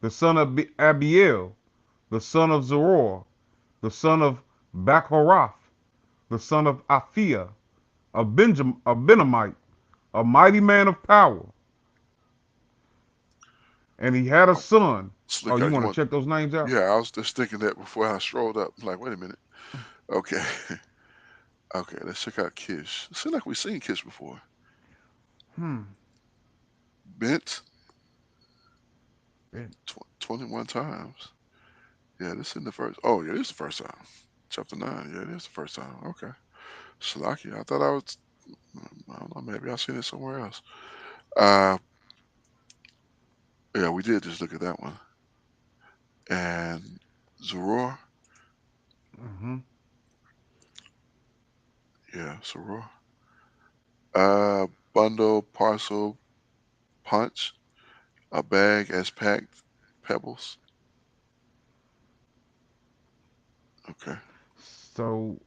the son of Abiel, the son of Zeror, the son of Bachorath, the son of Aphiah, a Benamite, a mighty man of power. And he had a Oh, son. Oh, Slick you out. You want to want? check those names out? Yeah, I was just thinking that before I strolled up. I'm like, wait a minute. Okay. Okay, let's check out Kish. It seems like we've seen Kish before. Hmm. Bent Ben- 21 times. Yeah, this isn't the first. Oh, yeah, this is the first time. Chapter 9. Yeah, it is the first time. Okay. Shalaki. I thought I was, I don't know, maybe I seen it somewhere else. Uh, yeah, we did just look at that one. And Zoror. Mm-hmm. Yeah, Zoror. Bundle, parcel, punch, a bag as packed, pebbles. Okay. So,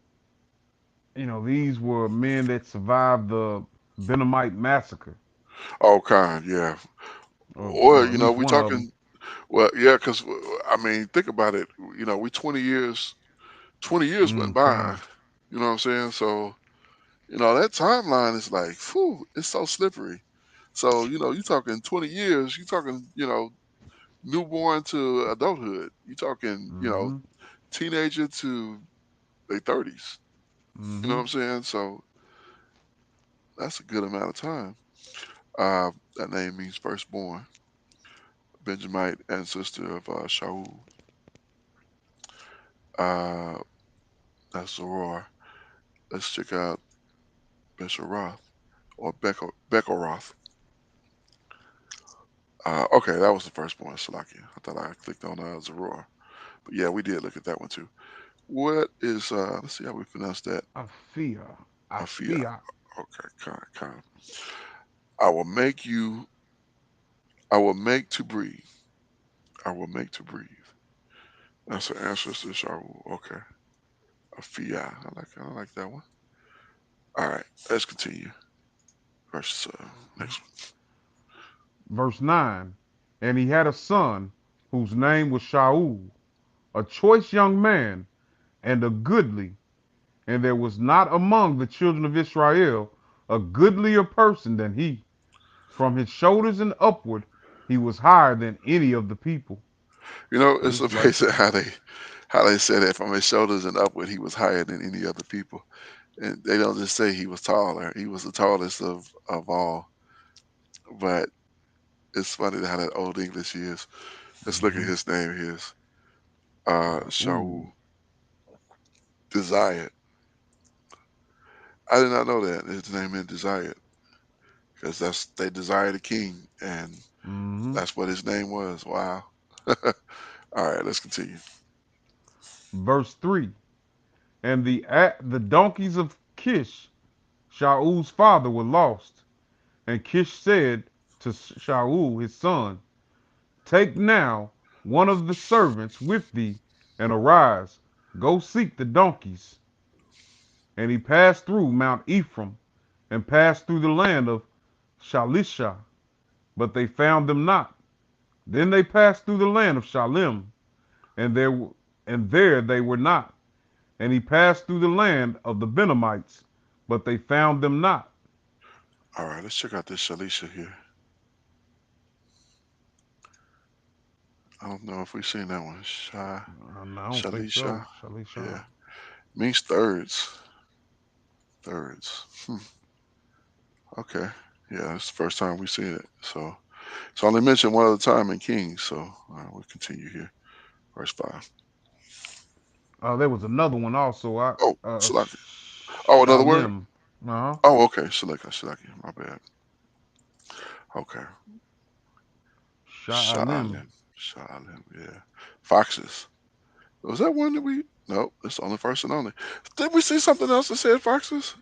these were men that survived the Benamite massacre, All kind, yeah. or Or, at least we one of them. talking, well, yeah, because, I mean, think about it. We 20 years went by. Con. You know what I'm saying? So, that timeline is like, whew, it's so slippery. So, you talking 20 years, you talking, newborn to adulthood. You talking, Mm-hmm. teenager to their 30s. You know Mm-hmm. what I'm saying? So that's a good amount of time. That name means firstborn, Benjamite ancestor of Shaul. Uh, that's Zoror. Let's check out Besharoth or Becheroth. Okay, that was the firstborn, Salakia. I thought I clicked on Zoror. But yeah, we did look at that one too. What is, let's see how we pronounce that. Afia. Afia. Afia. Okay, kind. I will make you, I will make to breathe. I will make to breathe. That's an ancestor of Shaul. Okay. Afia. I like that one. All right, let's continue. Verse next Verse 9. And he had a son whose name was Shaul, a choice young man and a goodly, and there was not among the children of Israel a goodlier person than he. From his shoulders and upward, he was higher than any of the people. one. So It's this is like, amazing how they said that from his shoulders and upward he was higher than any other people. And they don't just say he was taller. He was the tallest of all. But it's funny how that old English is. Let's look at mm-hmm, his name. His Shaul. Shaul desired. I did not know that his name meant desired. because that's they desired a king, and Mm-hmm. that's what his name was. Wow. All right, let's continue. Verse 3. And the donkeys of Kish, Shaul's father, were lost. And Kish said to Shaul his son, take now one of the servants with thee, and arise, go seek the donkeys. And he passed through Mount Ephraim, and passed through the land of Shalisha, but they found them not. Then they passed through the land of Shalim, and there they were not. And he passed through the land of the Benamites, but they found them not. All right, let's check out this Shalisha here. I don't know if we've seen that one. No, I don't think so. Shalisha. Shalisha. Yeah, means thirds. Thirds. Okay. Yeah, it's the first time we've seen it. So it's only mentioned one other time in Kings. So we'll continue here. Verse 5. There was another one also. Oh, Salaki. Oh, another word? Shalim. Uh-huh. Oh, okay. Salaki, Salaki. My bad. Okay. Shalim. Shalim. Shalim. Yeah. Foxes. Was that one that we? No, it's the only first and only. Did we see something else that said foxes?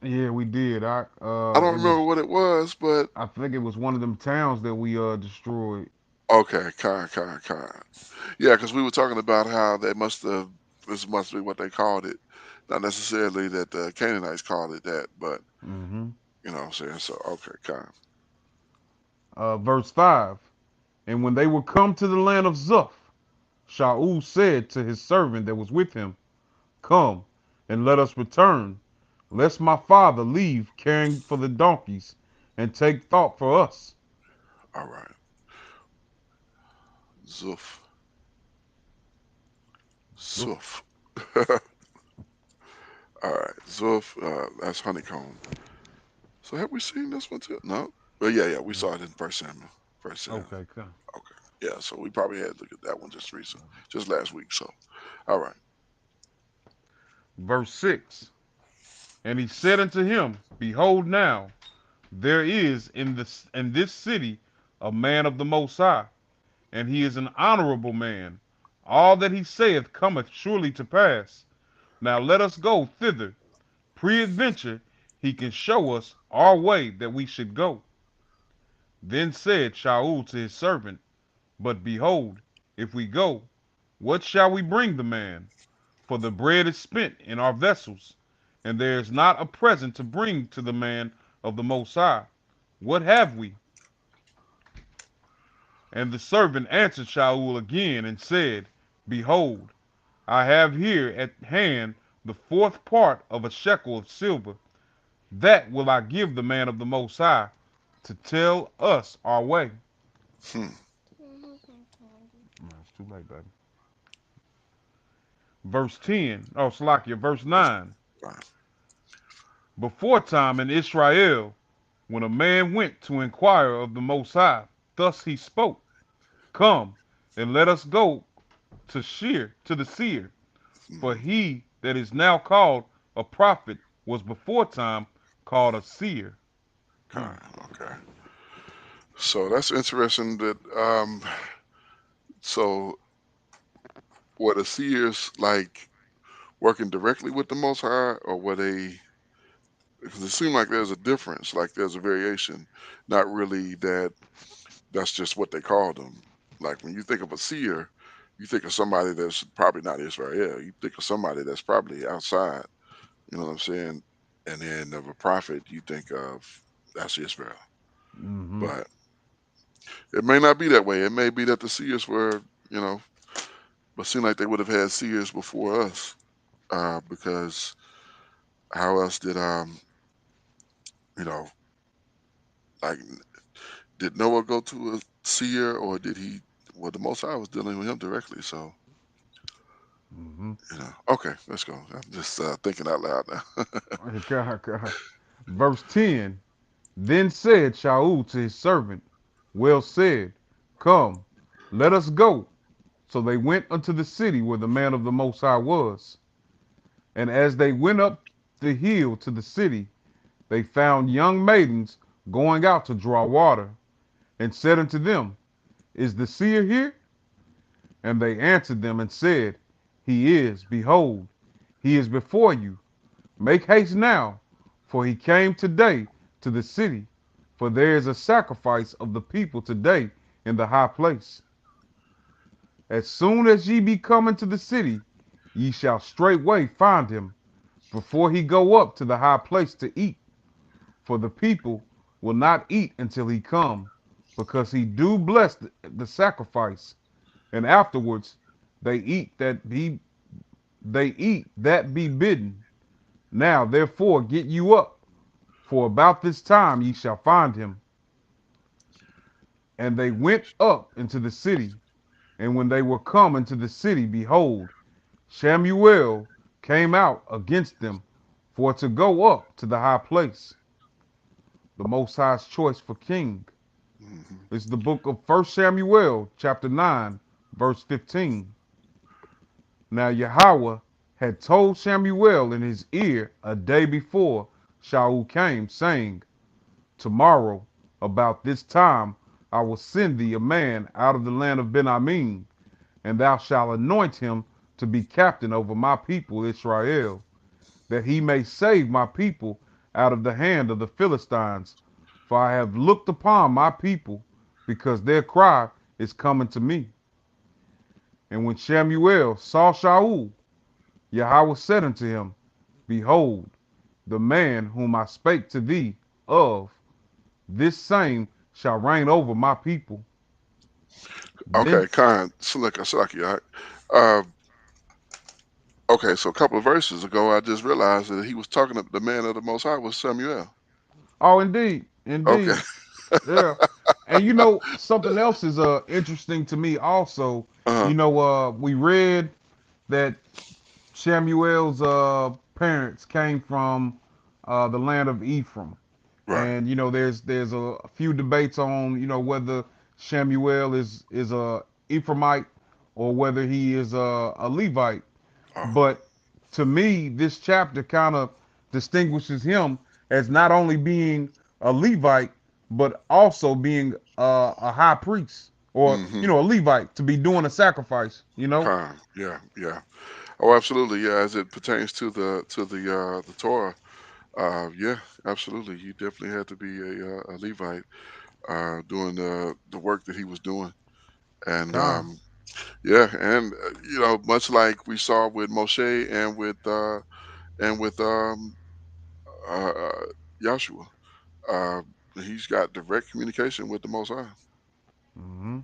Yeah, we did. I don't It was. remember what it was, but I think it was one of them towns that we destroyed. okay. Kind. Yeah, because we were talking about how they must have. This must be what they called it. Not necessarily that the Canaanites called it that, but Mm-hmm. you know what I'm saying. So okay, kind. Verse 5. And when they were come to the land of Zuph, Shaul said to his servant that was with him, come, and let us return, lest my father leave caring for the donkeys, and take thought for us. All right. Zuf. Zuph. Zuf. All right. Zuf. That's honeycomb. So have we seen this one too? No. Well, yeah. We saw it in First Samuel. First Samuel. Okay, come. Okay. Yeah. So we probably had to look at that one just recent, just last week. So, all right. Verse 6. And he said unto him, behold now, there is in this city a man of the Most High, and he is an honorable man. All that he saith cometh surely to pass. Now let us go thither. Peradventure he can show us our way that we should go. Then said Shaul to his servant, but behold, if we go, what shall we bring the man? For the bread is spent in our vessels, and there is not a present to bring to the man of the Most High. What have we? And the servant answered Shaul again and said, behold, I have here at hand the fourth part of a shekel of silver. That will I give the man of the Most High to tell us our way. Hmm. No, it's too late, baby. Verse 10. Oh, Salakia, verse That's 9. fine. Before time in Israel, when a man went to inquire of the Most High, thus he spoke, come and let us go to the seer. For Hmm. he that is now called a prophet was before time called a seer. Hmm. Kind. Okay. So that's interesting. That so were the seers like working directly with the Most High, or were they? Because it seemed like there's a difference, like there's a variation. Not really that that's just what they called them. Like when you think of a seer, you think of somebody that's probably not Israel. You think of somebody that's probably outside. You know what I'm saying? And then of a prophet, you think of that's Israel. Mm-hmm. But it may not be that way. It may be that the seers were, you know, but seem like they would have had seers before us. Because how else did you know, like did Noah go to a seer, or did he? Well, the Most High was dealing with him directly. So Mm-hmm. okay, let's go. I'm just thinking out loud now. God, God. Verse 10. Then said Shaul to his servant, well said, come, let us go. So they went unto the city where the man of the Most High was. And as they went up the hill to the city, they found young maidens going out to draw water, and said unto them, Is the seer here? And they answered them and said, He is. Behold, he is before you. Make haste now, for he came today to the city. For there is a sacrifice of the people today in the high place. As soon as ye be come into the city, ye shall straightway find him, before he go up to the high place to eat. For the people will not eat until he come, because he do bless the sacrifice, and afterwards they eat that be bidden. Now therefore get you up, for about this time ye shall find him. And they went up into the city, and when they were come into the city, behold, Shamuel came out against them for to go up to the high place. The Most High's choice for king. Hmm. It's the book of First Samuel, chapter 9, verse 15. Now Yahweh had told Samuel in his ear a day before Shaul came, saying, Tomorrow, about this time, I will send thee a man out of the land of Benjamin, and thou shalt anoint him to be captain over my people Israel, that he may save my people out of the hand of the Philistines. For I have looked upon my people, because their cry is coming to me. And when Shamuel saw Shaul, Yahweh said unto him, Behold, the man whom I spake to thee of, this same shall reign over my people. Then, Okay, Khan, Salakia. Uh, okay, so a couple of verses ago, I just realized that he was talking to the man of the Most High was Samuel. oh, indeed, Okay. indeed, yeah. And something else is interesting to me also. Uh-huh. We read that Samuel's parents came from the land of Ephraim, Right. and there's a few debates on whether Samuel is a Ephraimite or whether he is a Levite. Oh. But to me, this chapter kind of distinguishes him as not only being a Levite, but also being a high priest or Mm-hmm. a Levite to be doing a sacrifice. Khan. Yeah, yeah. Oh, absolutely. Yeah, as it pertains to the Torah, yeah, absolutely. You definitely had to be a Levite doing the work that he was doing, and Con. yeah, and much like we saw with Moshe and with Joshua, uh, he's got direct communication with the Most High Hmm.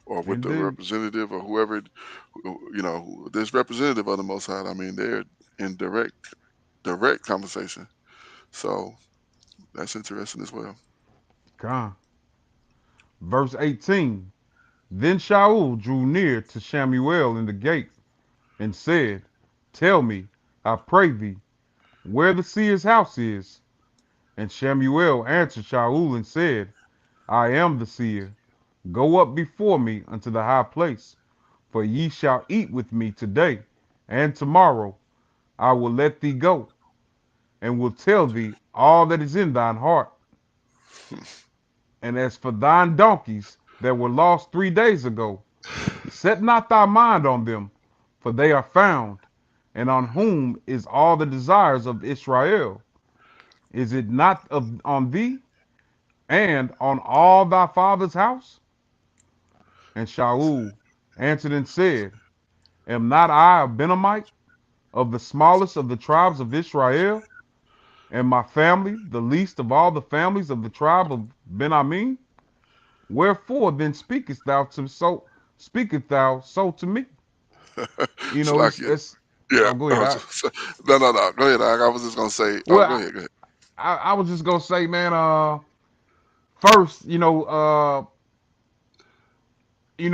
or with the Indeed. representative or whoever, this representative of the Most High. I mean, they're in direct conversation. So that's interesting as well. Con. Verse 18. Then Shaul drew near to Shamuel in the gate and said, Tell me, I pray thee, where the seer's house is. And Shamuel answered Shaul and said, I am the seer. Go up before me unto the high place, for ye shall eat with me today, and tomorrow I will let thee go, and will tell thee all that is in thine heart. And as for thine donkeys that were lost 3 days ago, set not thy mind on them, for they are found, and on whom is all the desires of Israel? Is it not on thee, and on all thy father's house? And Shaul answered and said, Am not I a Benamite, of the smallest of the tribes of Israel, and my family the least of all the families of the tribe of Benjamin? Wherefore then speakest thou so to me? Salakia. It's Yeah. oh, go ahead. No, no, no. Go ahead. I was just gonna say. Oh, go Well, ahead. Go ahead. I was just gonna say, man. First,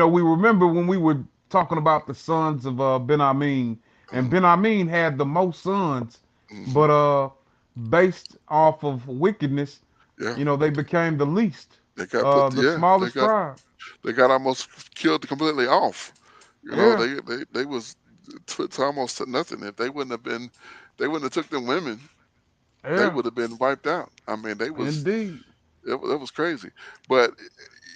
we remember when we were talking about the sons of Ben Amin, and Mhm. Ben Amin had the most sons, Mhm. but based off of wickedness, Yeah. they became the least, They got put. the Yeah. smallest tribe. They got almost killed completely off. Yeah, They was to almost to nothing. If they wouldn't have been, they wouldn't have took them women. They yeah, would have been wiped out. I mean, they was indeed. That was crazy. But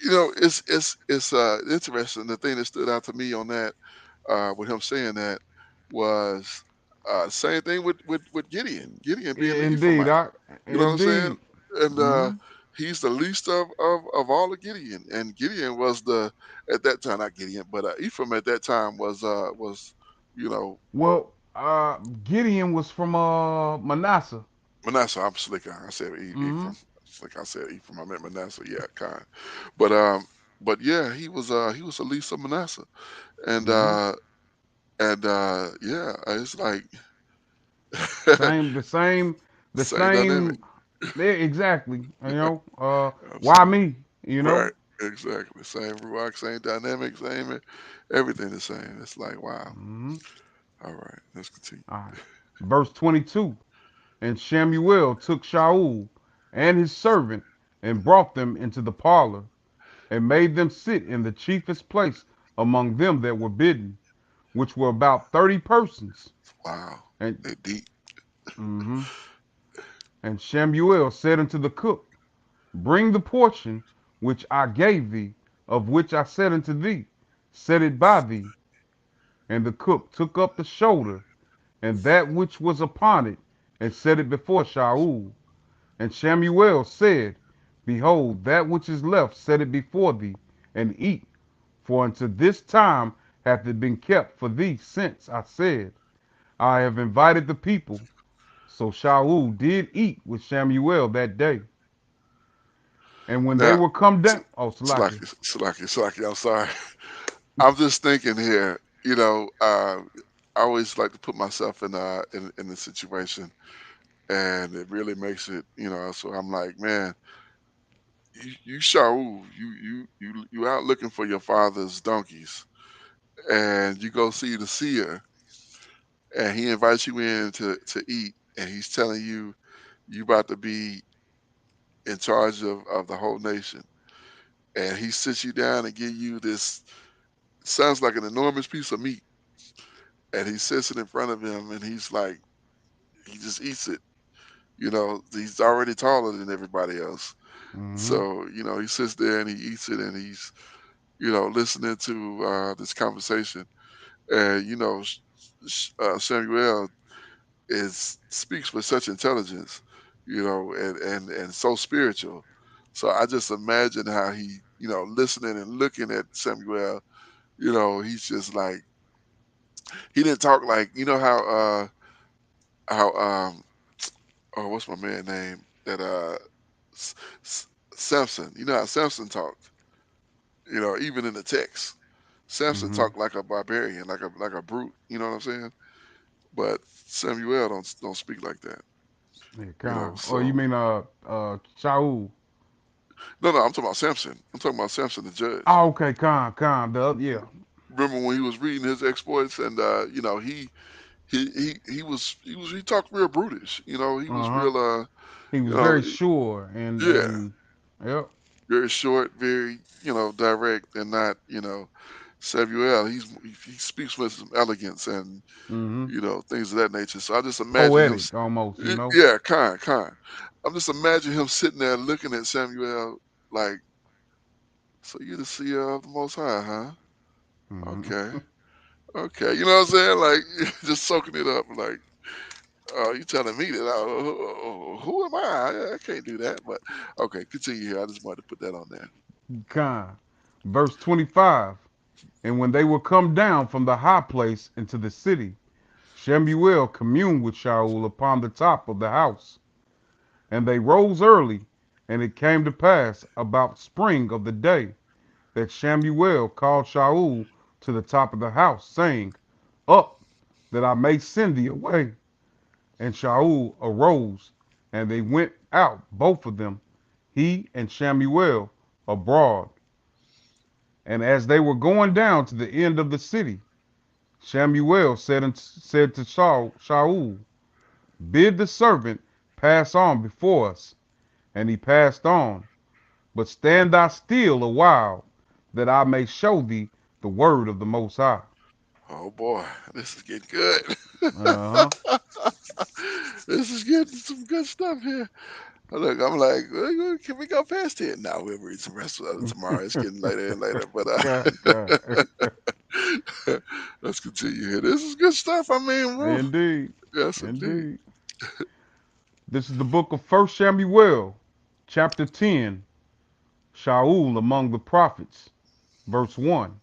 it's interesting. The thing that stood out to me on that, with him saying that, was same thing with Gideon. Gideon being the Indeed, Ephraimite. You know what I'm saying? indeed. And Mm-hmm. he's the least of all of Gideon. And Gideon was the at that time, not Gideon, but Ephraim at that time was you know Well, Gideon was from Manasseh. Manasseh. I'm slick. I said Mm-hmm. Ephraim. Like I said Ephraim. I meant Manasseh. Yeah, kind. But yeah, he was the least of Manasseh. And Mm-hmm. yeah, it's like Same, the same dynamic. same. Yeah, exactly. Why Absolutely. me? You know. Right. Exactly. Same rock, same dynamic, same everything the same. It's like wow. Mm-hmm. All right, let's continue. All right. Verse 22. And Shemuel took Shaul and his servant and brought them into the parlor and made them sit in the chiefest place among them that were bidden, which were about 30 persons. Wow. And They deep. mhm. And Shemuel said unto the cook, Bring the portion which I gave thee, of which I said unto thee, Set it by thee. And the cook took up the shoulder and that which was upon it, and set it before Shaul. And Shemuel said, Behold, that which is left set it before thee, and eat. For unto this time hath it been kept for thee since I said, I have invited the people. So Shaul did eat with Shemuel that day. And when they Now, were come S- down, oh, Salaki. Salaki, I'm sorry. I'm just thinking here. I always like to put myself in the situation, and it really makes it. So I'm like, man, you Shaul, you out looking for your father's donkeys, and you go see the seer, and he invites you in to eat, and he's telling you you about to be in charge of the whole nation, and he sits you down and give you this sounds like an enormous piece of meat, and he sits it in front of him, and he's like, he just eats it. He's already taller than everybody else, Mm-hmm. so he sits there and he eats it, and he's listening to this conversation, and Samuel is speaks with such intelligence, and so spiritual. So I just imagine how he, listening and looking at Samuel, he's just like he didn't talk like how oh, what's my man name that S- S- Samson. You know how Samson talked. Even in the text, Samson Mm-hmm. talked like a barbarian, like a brute. You know what I'm saying? But Samuel don't speak like that. Yeah, Khan. Or you So mean Shaul? no, I'm talking about Samson. I'm talking about Samson the judge. Oh, okay, Khan. Yeah. Remember when he was reading his exploits, and he talked real brutish. He was Uh-huh. real He was you know very sure yeah, and yep. very short, very direct, and not Samuel. He speaks with some elegance and Mm-hmm. things of that nature. So I just imagine him. Poetic almost, you know. Yeah, kind. I'm just imagine him sitting there looking at Samuel like, so you the seer of the Most High, huh? Mm-hmm. Okay, okay. You know what I'm saying? Like just soaking it up. Like, oh, you telling me that? Who am I? I can't do that. But okay, continue here. I just wanted to put that on there. Khan. Verse 25. And when they were come down from the high place into the city, Shemuel communed with Shaul upon the top of the house. And they rose early, and it came to pass about spring of the day that Shemuel called Shaul to the top of the house, saying, Up, that I may send thee away. And Shaul arose, and they went out, both of them, he and Shemuel, abroad. And as they were going down to the end of the city, Shemuel said to Shaul, Bid the servant pass on before us. And he passed on. But stand thou still a while, that I may show thee the word of the Most High. Oh boy, this is getting good. Uh huh. This is getting some good stuff here. Look, I'm like, can we go past it? No, we'll read the rest of it tomorrow. It's getting later and later, but God. let's continue here. This is good stuff. I mean, woo. Indeed. Yes, indeed. Indeed. This is the book of First Samuel, chapter 10, Shaul among the prophets, verse 1.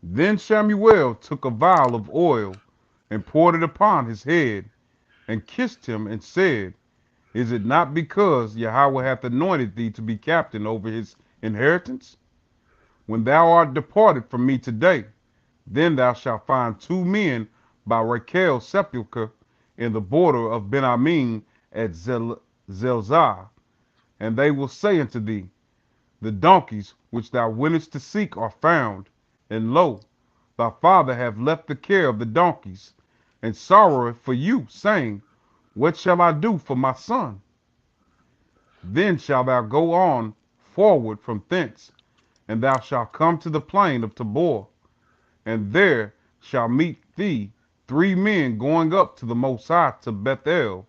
Then Samuel took a vial of oil and poured it upon his head and kissed him and said, Is it not because Yahweh hath anointed thee to be captain over his inheritance? When thou art departed from me today, then thou shalt find two men by Rachel's sepulchre in the border of Benjamin at Zelzah, and they will say unto thee, The donkeys which thou wentest to seek are found, and lo, thy father hath left the care of the donkeys, and sorroweth for you, saying, What shall I do for my son? Then shalt thou go on forward from thence, and thou shalt come to the plain of Tabor, and there shall meet thee three men going up to the Most High to Bethel,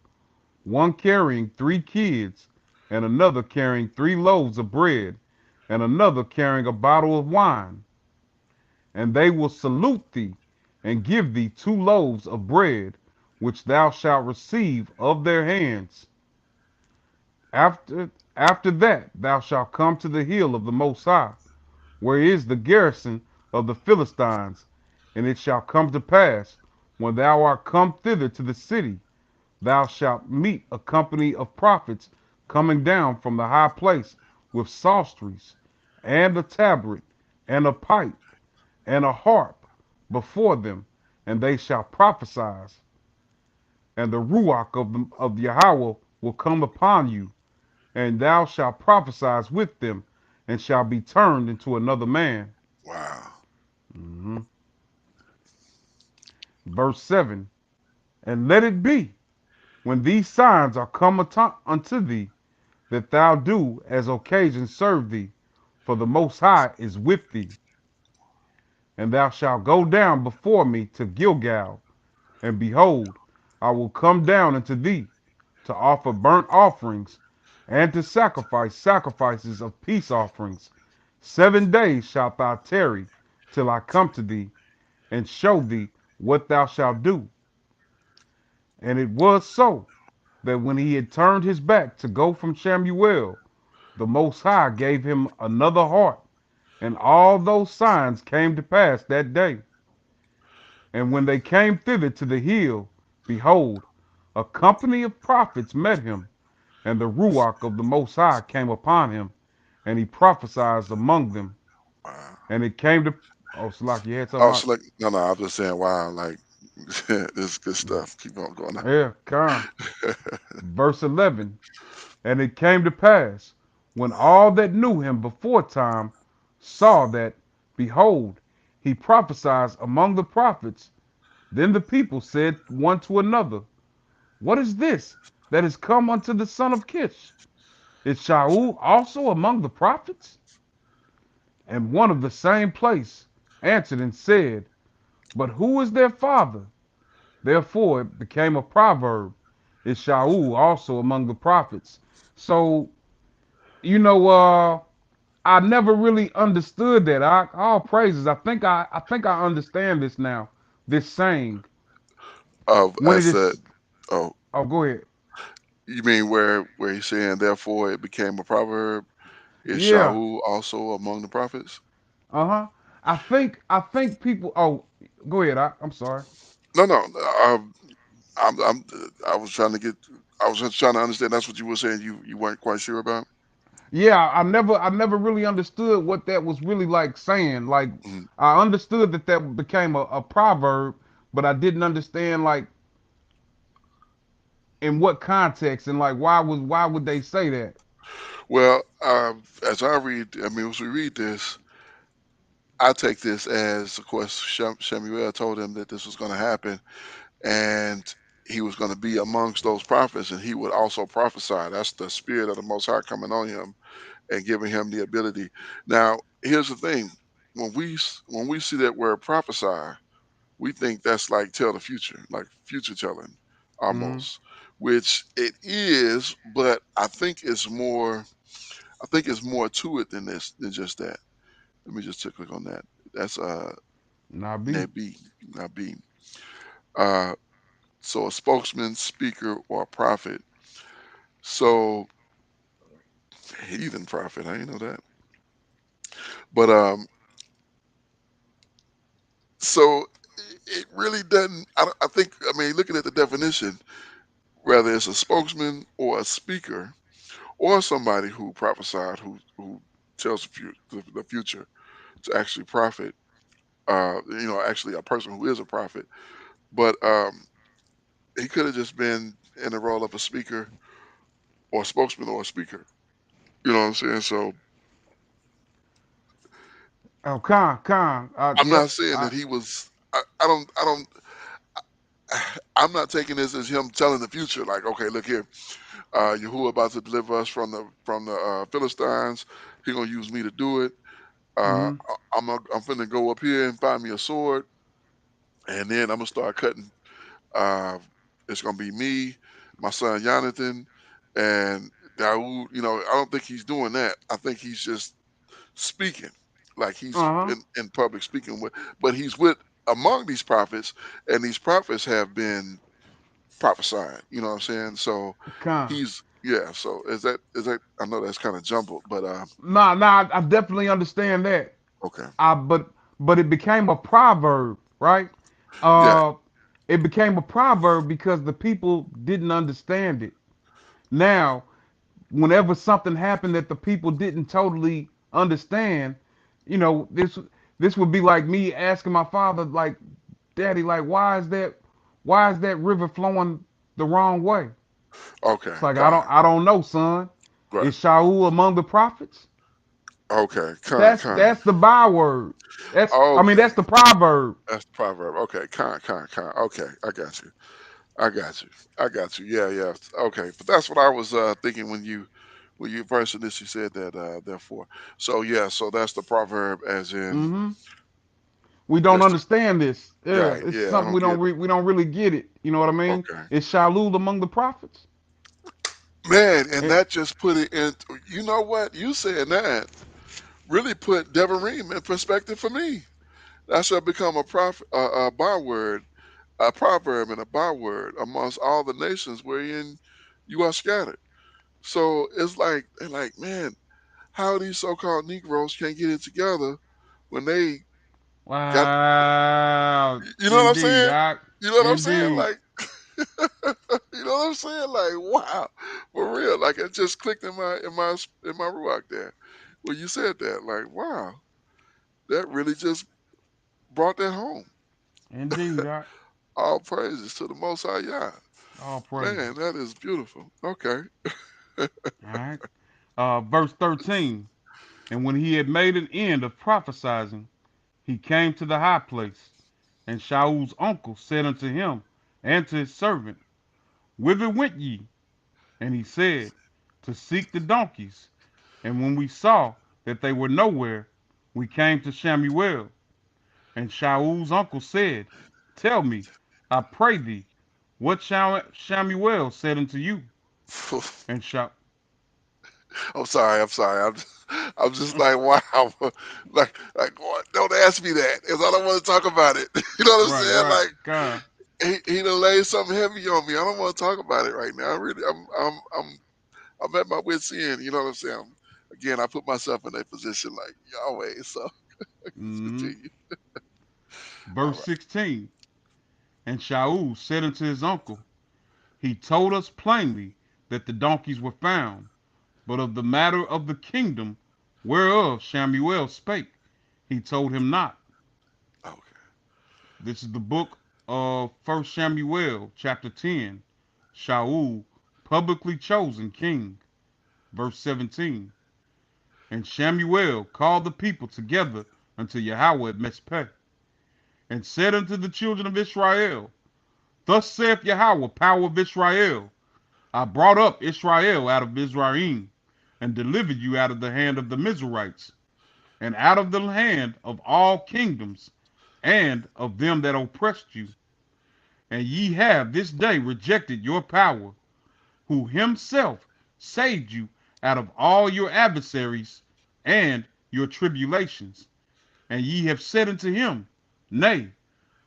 one carrying three kids, and another carrying 3 loaves of bread, and another carrying a bottle of wine. And they will salute thee, and give thee 2 loaves of bread, which thou shalt receive of their hands. After that thou shalt come to the hill of the Most High, where is the garrison of the Philistines. And it shall come to pass, when thou art come thither to the city, thou shalt meet a company of prophets coming down from the high place with psalteries, and a tabret, and a pipe, and a harp before them, and they shall prophesy. And the Ruach of Yahweh will come upon you, and thou shalt prophesy with them, and shall be turned into another man. Wow. Mhm. Verse 7. And let it be, when these signs are come unto thee, that thou do as occasion serve thee, for the Most High is with thee. And thou shalt go down before me to Gilgal, and behold, I will come down unto thee, to offer burnt offerings, and to sacrifice sacrifices of peace offerings. 7 days shalt thou tarry, till I come to thee, and show thee what thou shalt do. And it was so, that when he had turned his back to go from Shamuel, the Most High gave him another heart, and all those signs came to pass that day. And when they came thither to the hill, behold, a company of prophets met him, and the Ruach of the Most High came upon him, and he prophesied among them. Wow. And it came to, oh, Salak, you had something Oh, out? so like, no, no, I'm just saying, wow, like, this is good stuff. Keep on going on. Yeah, come. Verse 11. And it came to pass, when all that knew him before time saw that, behold, he prophesied among the prophets, then the people said one to another, What is this that is come unto the son of Kish? Is Shaul also among the prophets? And one of the same place answered and said, But who is their father? Therefore it became a proverb, Is Shaul also among the prophets? So, you know, I never really understood that. All praises. I think I understand this now. This saying when I it said, is. oh, Oh, go ahead. you mean where he's saying, therefore it became a proverb? Is Yeah. Shaul also among the prophets? Uh huh. I think people. Oh, go ahead. I'm sorry. No, no. I'm I was trying to get. I was just trying to understand. That's what you were saying. You weren't quite sure about. Yeah, I never really understood what that was really like saying. Like Mhm. I understood that became a proverb, but I didn't understand like in what context and like why would they say that? Well, as I read, I mean, as we read this, I take this as, of course, Shemuel told him that this was going to happen, and he was going to be amongst those prophets, and he would also prophesy. That's the spirit of the Most High coming on him and giving him the ability. Now, here's the thing: when we see that word prophesy, we think that's like tell the future, like future telling. Mm-hmm. almost, which it is, but I think it's more. I think it's more to it than this, than just that. Let me just click on that. That's Nabi. Nabi, Nabi. Uh, so a spokesman, speaker, or a prophet. So heathen prophet. I didn't know that. But so it really doesn't. I think. I mean, looking at the definition, whether it's a spokesman or a speaker or somebody who prophesied, who tells the future to actually prophet. Actually a person who is a prophet. But he could have just been in the role of a speaker or a spokesman or a speaker. You know what I'm saying? So Oh, Khan. I'm Yep. not saying that he was. I don't. I'm not taking this as him telling the future. Like, okay, look here, Yahuwah about to deliver us from the Philistines. He gonna use me to do it. Mm-hmm. I'm finna go up here and find me a sword, and then I'm gonna start cutting. Uh, it's gonna be me, my son Jonathan, and Daoud. I don't think he's doing that. I think he's just speaking, like he's Uh-huh. in public speaking with, but he's with among these prophets, and these prophets have been prophesying. You know what I'm saying? So Khan. he's yeah. So is that? I know that's kind of jumbled, but Nah, I definitely understand that. okay, But it became a proverb, right? yeah, Uh, it became a proverb because the people didn't understand it. Now, whenever something happened that the people didn't totally understand, this would be like me asking my father, like, Daddy, like, why is that river flowing the wrong way? okay, It's like I don't kind, I don't know, son. right, Is Shaul among the prophets? okay, kind, That's the byword. okay. That's the proverb. That's the proverb. Okay, kind. Okay, I got you. I got you. I got you. Yeah, yeah. Okay, but that's what I was thinking when you first initially said that. Therefore, so yeah, so that's the proverb, as in Hmm. We don't that's the understand this. Yeah, right. it's Yeah, I something don't get it. we don't really get it. You know what I mean? Okay, Is Shalul among the prophets? man, and And, that just put it in. You know what you saying that really put Devarim in perspective for me. That shall become a byword, a proverb, and a byword amongst all the nations wherein you are scattered. So it's like they're like, man, how these so-called Negroes can't get it together when they got, wow, you know what I'm indeed, saying? Doc. You know what I'm saying? Indeed, Like, you know what I'm saying? Like, wow, for real. Like it just clicked in my ruach there when you said that. Like, wow, that really just brought that home. indeed, Doc. All praises to the Most High Yah. All Man, praises. that is beautiful. Okay. All right. Verse 13. And when he had made an end of prophesying, he came to the high place. And Shaul's uncle said unto him and to his servant, Whither went ye? And he said, To seek the donkeys. And when we saw that they were nowhere, we came to Shamuel. And Shaul's uncle said, Tell me, I pray thee, what Shamuel said unto you? And Shaul, I'm sorry. I'm sorry. I'm just like, wow. Like, what? Don't ask me that, because I don't want to talk about it. You know what I'm saying? right, Like, God. he done laid something heavy on me. I don't want to talk about it right now. I really, I'm at my wit's end. You know what I'm saying? Again, I put myself in a position like Yahweh. So let's Mhm. continue. All Verse right. 16. And Shaul said unto his uncle, He told us plainly that the donkeys were found, but of the matter of the kingdom whereof Shamuel spake, he told him not. Okay. This is the book of First Shamuel, chapter 10. Shaul, publicly chosen king. Verse 17. And Shamuel called the people together unto Yahweh at Mespeh, and said unto the children of Israel, Thus saith Yahweh, power of Israel, I brought up Israel out of Mizraim, and delivered you out of the hand of the Mizrahites, and out of the hand of all kingdoms, and of them that oppressed you. And ye have this day rejected your power, who himself saved you out of all your adversaries and your tribulations. And ye have said unto him, Nay,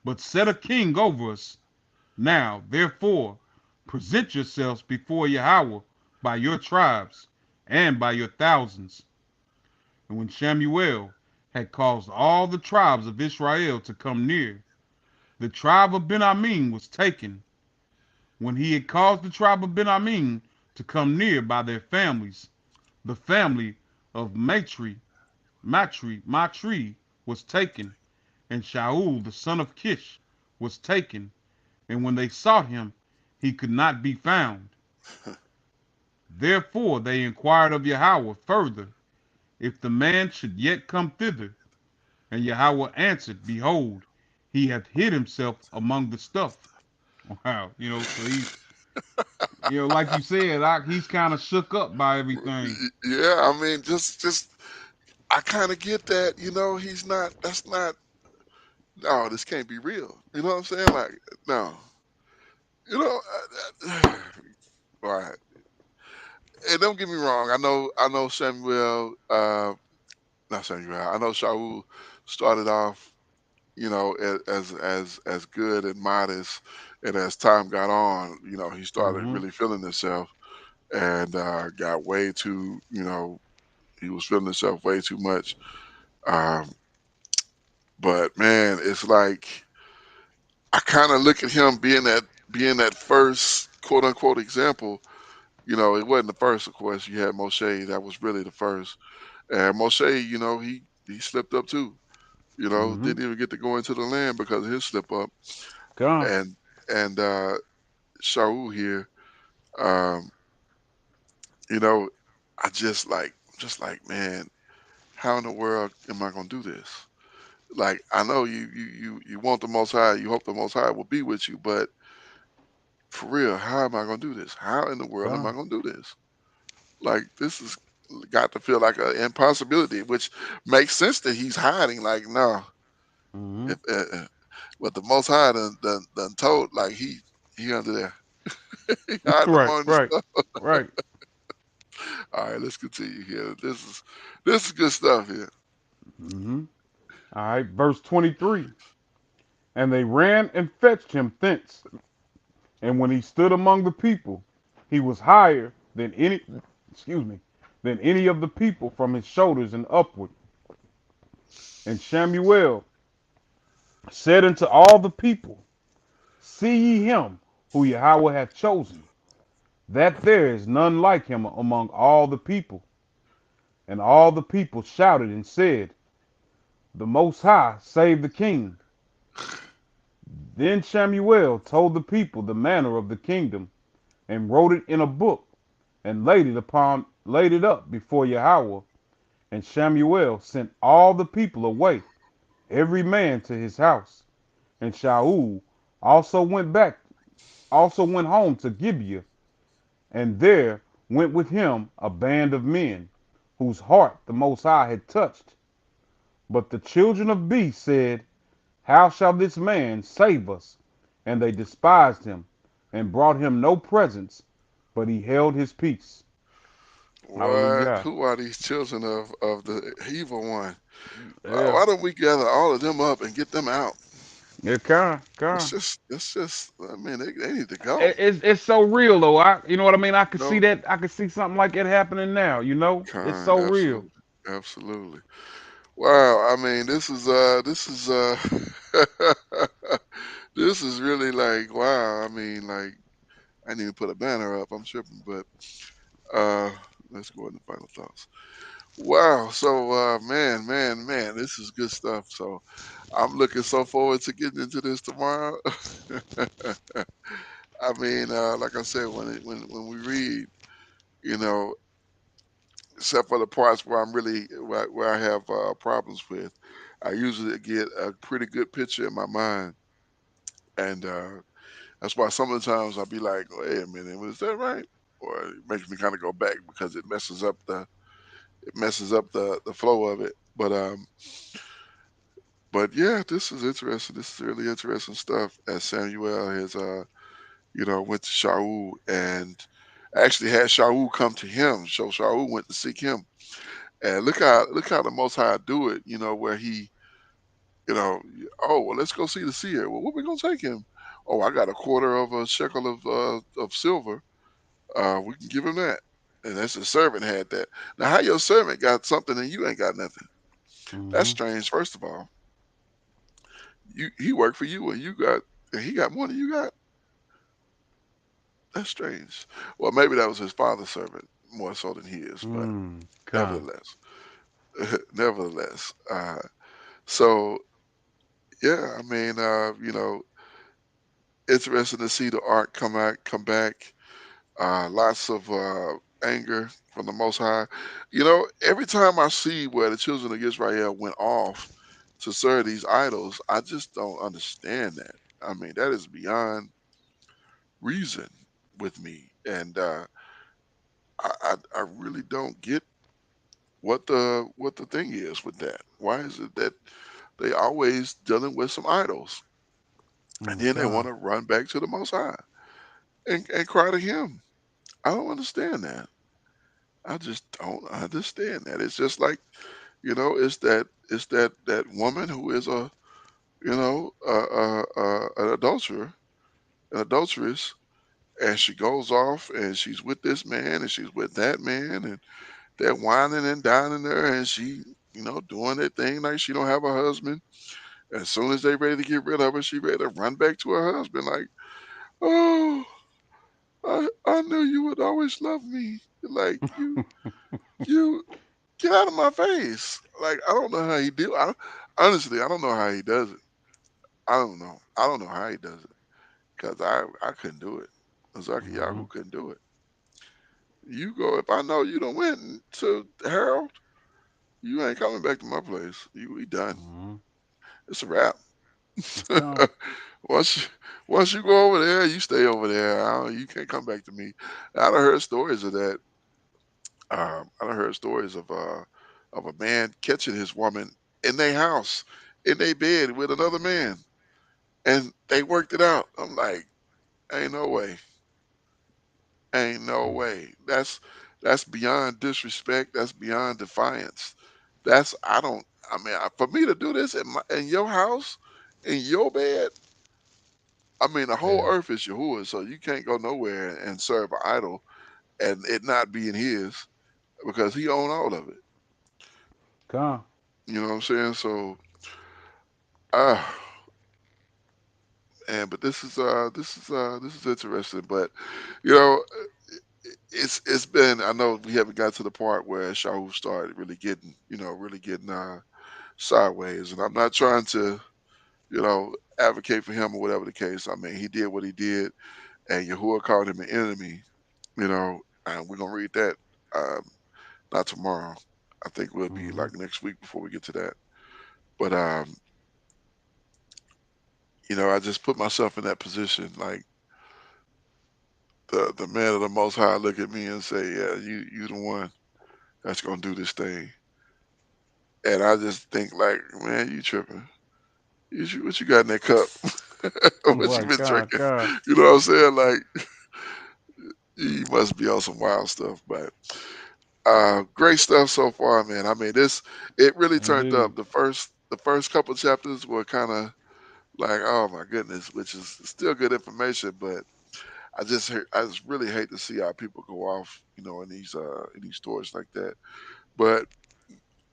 but set a king over us. Now, therefore, present yourselves before Yahweh by your tribes and by your thousands. And when Shamuel had caused all the tribes of Israel to come near, the tribe of Benjamin was taken. When he had caused the tribe of Benjamin to come near by their families, the family of Matri was taken, and Shaul the son of Kish was taken. And when they sought him, he could not be found. Therefore they inquired of Yahweh further, if the man should yet come thither. And Yahweh answered, Behold, he hath hid himself among the stuff. Wow, so he's, like you said, he's kind of shook up by everything. Yeah, I mean, just I kind of get that. He's not. That's not. No, this can't be real. You know what I'm saying? Like, no. You know, right. And don't get me wrong. I know Samuel. Not Samuel. I know Shaul started off, as good and modest, and as time got on, he started Mm-hmm. really feeling himself, and got way too, he was feeling himself way too much. Um, but man, it's like I kind of look at him being that first quote unquote example. It wasn't the first, of course. You had Moshe, that was really the first. And Moshe, he slipped up too. Mm-hmm. Didn't even get to go into the land because of his slip up. Come. And Shaul here, um, you know, I just like, man, how in the world am I gonna do this? Like, I know you want the Most High, you hope the Most High will be with you, but for real, how am I gonna do this? How in the world am I Come. gonna do this? Like, this has got to feel like an impossibility, which makes sense that he's hiding. Like, no, Mm-hmm. if but the Most High done told, like, he under there, he hiding Right, among the right, stuff. right. All right, let's continue here. This is good stuff here. Mm-hmm. All right, verse 23. And they ran and fetched him thence. And when he stood among the people, he was higher than any of the people from his shoulders and upward. And Shamuel said unto all the people, See ye him who Yahweh hath chosen, that there is none like him among all the people. And all the people shouted and said, The Most High save the king. Then Shamuel told the people the manner of the kingdom, and wrote it in a book, and laid it up before Yahweh. And Shamuel sent all the people away, every man to his house. And Shaul also went home to Gibeah, and there went with him a band of men, whose heart the Most High had touched. But the children of B said, How shall this man save us? And they despised him, and brought him no presents, but he held his peace. What? Hallelujah. Who are these children of the evil one? Why, Yeah. why don't we gather all of them up and get them out? Yeah, kind, It's kind. just, it's just. I mean, they need to go. It's so real though. You know what I mean. I could see No, that. I could see something like it happening now. It's kind, so real. absolutely, absolutely. Wow. I mean, this is really like, wow. I mean, like, I didn't even put a banner up. I'm tripping, but uh, let's go into final thoughts. Wow. So, man, this is good stuff. So, I'm looking so forward to getting into this tomorrow. I mean, like I said, when we read, you know, except for the parts where where I have problems with, I usually get a pretty good picture in my mind, and that's why some of the times I'll be like, "Wait a minute, was that right?" Or it makes me kind of go back because it messes up the flow of it. But But yeah, this is interesting. This is really interesting stuff. As Samuel has, went to Shaul and actually had Shaul come to him. So Shaul went to seek him. And look how the Most High do it. Where he, oh well, let's go see the seer. Well, what we gonna take him? Oh, I got a quarter of a shekel of silver. We can give him that. And that's the servant had that. Now, how your servant got something and you ain't got nothing? That's Mm-hmm. strange. First of all, he worked for you and he got more than you got. That's strange. Well, maybe that was his father's servant more so than his, but Con. nevertheless, nevertheless. So yeah, I mean, interesting to see the ark come back. Lots of anger from the Most High. Every time I see where the children of Israel went off to serve these idols, I just don't understand that. I mean, that is beyond reason with me, and I really don't get what the thing is with that. Why is it that they always dealing with some idols, and then they Con. want to run back to the Most High and cry to Him? I don't understand that. I just don't understand that. It's just like it's that woman who is an adulterer, an adulteress, and she goes off and she's with this man and she's with that man and they're whining and dining there and she doing that thing like she don't have a husband. As soon as they ready to get rid of her, she ready to run back to her husband like, oh, I knew you would always love me. Like you get out of my face. Like I don't know how he do. Honestly, I don't know how he does it. I don't know. I don't know how he does it because I couldn't do it. Zaki Mm-hmm. Yahoo couldn't do it. You go if I know you don't went to Harold, you ain't coming back to my place. We done. Mm-hmm. It's a wrap. Con. once you, once you go over there, you stay over there. You can't come back to me. I done heard stories of that. I done heard stories of a man catching his woman in their house, in their bed with another man, and they worked it out. I'm like, ain't no way, ain't no way. That's beyond disrespect. That's beyond defiance. That's I don't. I mean, for me to do this in your house, in your bed. I mean, the whole Yeah. earth is Yahuwah, so you can't go nowhere and serve an idol and it not being his because he own all of it. Con. You know what I'm saying? So, ah, and but this is interesting. But you know, it's been. I know we haven't got to the part where Shahu started really getting sideways, and I'm not trying to advocate for him or whatever the case. I mean, he did what he did, and Yahuwah called him an enemy. And we're gonna read that. Um, Not tomorrow. I think we'll be Mm-hmm. like next week before we get to that. But I just put myself in that position, like the man of the Most High look at me and say, "Yeah, you the one that's gonna do this thing." And I just think like, man, you tripping? What you got in that cup? What you Right. been Con. drinking? Con. You know what I'm saying? Like, you must be on some wild stuff. But great stuff so far, man. I mean, it really turned Indeed. up. The first couple chapters were kind of like, oh my goodness, which is still good information, but I just really hate to see how people go off, in these stories like that. But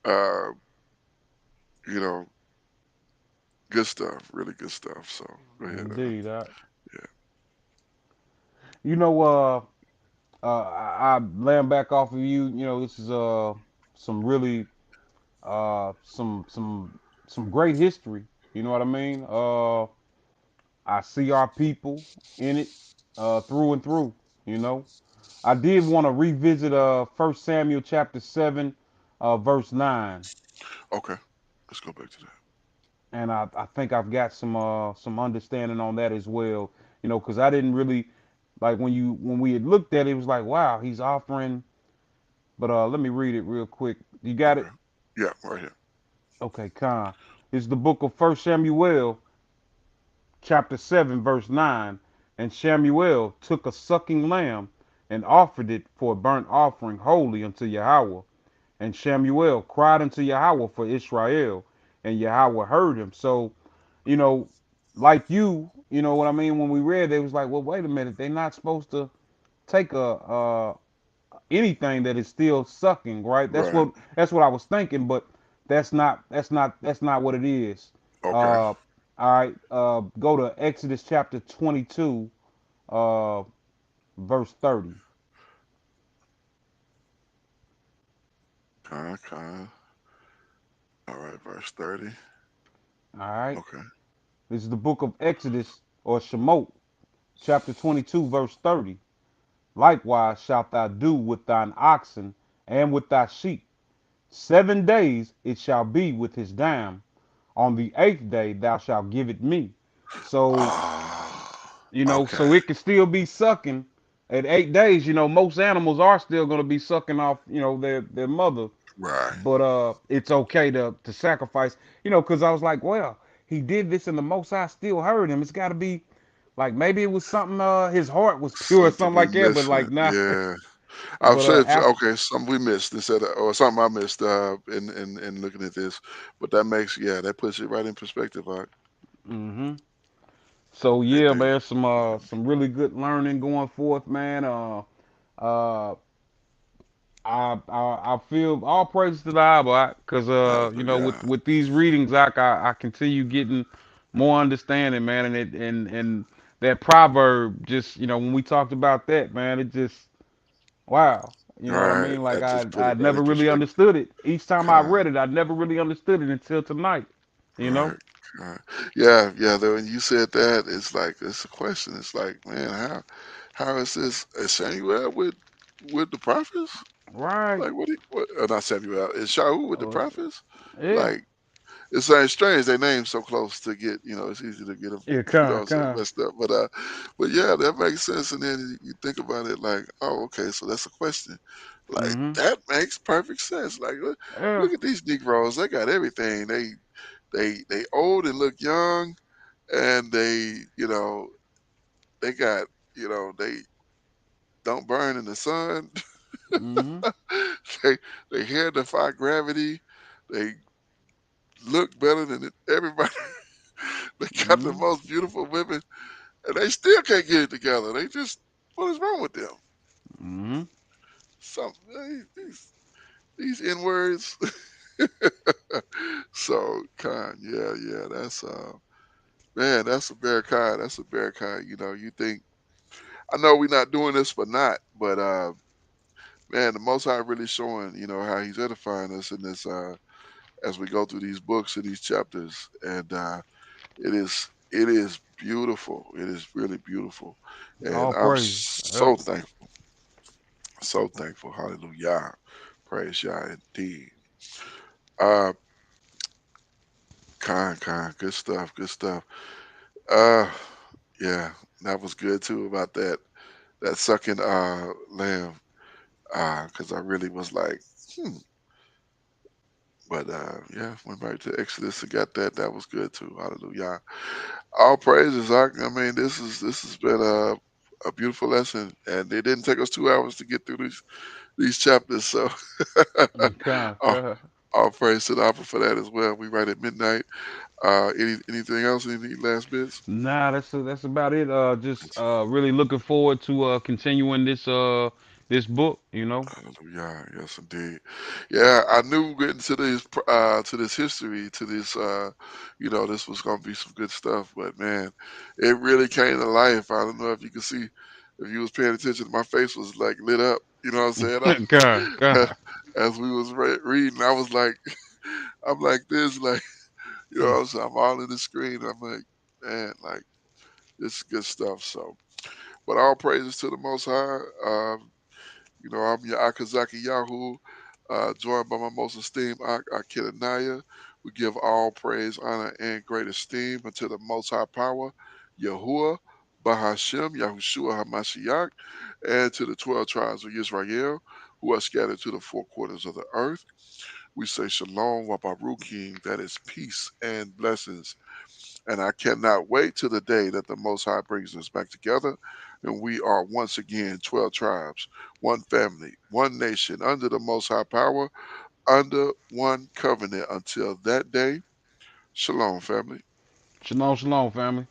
uh, you know, good stuff, really good stuff. So go ahead. Indeed. Yeah. You know, I laying back off of you. You know, this is some really some great history. You know what I mean? I see our people in it through and through. You know, I did want to revisit First Samuel chapter 7, verse 9, Okay. Let's go back to that. and I think I've got some understanding on that as well. You know, because I didn't really like when we had looked at it, it was like, wow, he's offering. But let me read it real quick. You got it? Okay. Yeah, right here. Okay, Khan. It's the book of First Samuel, chapter 7, verse 9. And Samuel took a sucking lamb and offered it for a burnt offering holy unto Yahweh. And Samuel cried unto Yahweh for Israel, and Yahweh heard him. So, you know, like you know what I mean? When we read, they was like, well, wait a minute, they're not supposed to take anything that is still sucking, right? Right. That's what I was thinking, but that's not what it is. Okay. All right, go to Exodus chapter 22, uh, verse 30. Con. All right, verse 30. All right, Okay. this is the book of Exodus or Shemot, chapter 22, verse 30. Likewise shalt thou do with thine oxen and with thy sheep. 7 days it shall be with his dam. On the eighth day thou shalt give it me. So, Okay. so it can still be sucking at 8 days. Most animals are still going to be sucking off, their mother. Right. But it's okay to sacrifice, because I was like, well, he did this and the Most High still heard him. It's got to be like maybe it was something, his heart was pure or Something something we like that. But missing. like, nah. Yeah. I've But said after. okay, something we missed instead of or something I missed in looking at this. But that makes that puts it right in perspective, Hmm. So Eight yeah, days. man, some really good learning going forth, man. Uh, I feel all praises to the Abba, because Hallelujah. with these readings, I continue getting more understanding, man, and that proverb, just when we talked about that, man, it just wow, you All know what I right. mean? Like That I just put I it right never in really perspective. understood it. Each time I Con. read it, I never really understood it until tonight, you know. Right. Con. Yeah. Though when you said that, it's like it's a question. It's like, man, how is this Samuel with the prophets? Right. Like what not Samuel, is Shaul with the Oh, prophets? yeah. Like it's like strange. They names so close to get. It's easy to get them. Yeah. So Come. messed up. But yeah, that makes sense. And then you think about it, like, oh, okay, so that's a question. Like Mhm. that makes perfect sense. Like, Yeah. look at these Negroes. They got everything. They old and look young, and they got they don't burn in the sun. Mhm. they they hair defy gravity. They look better than everybody. They got the Mhm. most beautiful women, and they still can't get it together. They just, what is wrong with them? Mhm. Some these n words. So kind, yeah. That's man, that's a bear kind. That's a bear kind. You think I know we're not doing this for not, but man, the Most High really showing how He's edifying us in this as we go through these books and these chapters, and it is beautiful. It is really beautiful, and All I'm praise. Yeah. so thankful, so thankful. Hallelujah, praise Yah indeed. Uh, good stuff, good stuff. Uh, yeah, that was good too about that sucking lamb. Because I really was like, hmm. But yeah, went back to Exodus and got that. That was good too. Hallelujah. All praises. I mean, this has been a beautiful lesson, and it didn't take us 2 hours to get through these chapters. So all, Okay. all praise to the Alpha for that as well. We right at midnight. Anything else? Any last bits? Nah, that's about it. Just really looking forward to continuing this book. Hallelujah. Yes, indeed. Yeah, I knew getting to this history, to this this was gonna be some good stuff. But man, it really came to life. I don't know if you can see, if you was paying attention. My face was like lit up. You know what I'm saying? God. As we was reading, I was like, I'm like this, like what I'm saying. I'm all in the screen. I'm like, man, like this is good stuff. So, but all praises to the Most High. I'm your Akazaki Yahoo, joined by my most esteemed Akenanaya. We give all praise, honor, and great esteem unto the Most High Power, Yahuwah, Bahashem, Yahushua HaMashiach, and to the 12 tribes of Israel who are scattered to the four quarters of the earth. We say Shalom Wabarukim, that is peace and blessings. And I cannot wait till the day that the Most High brings us back together and we are once again 12 tribes, one family, one nation, under the Most High power, under one covenant. Until that day, Shalom, family. Shalom, shalom, family.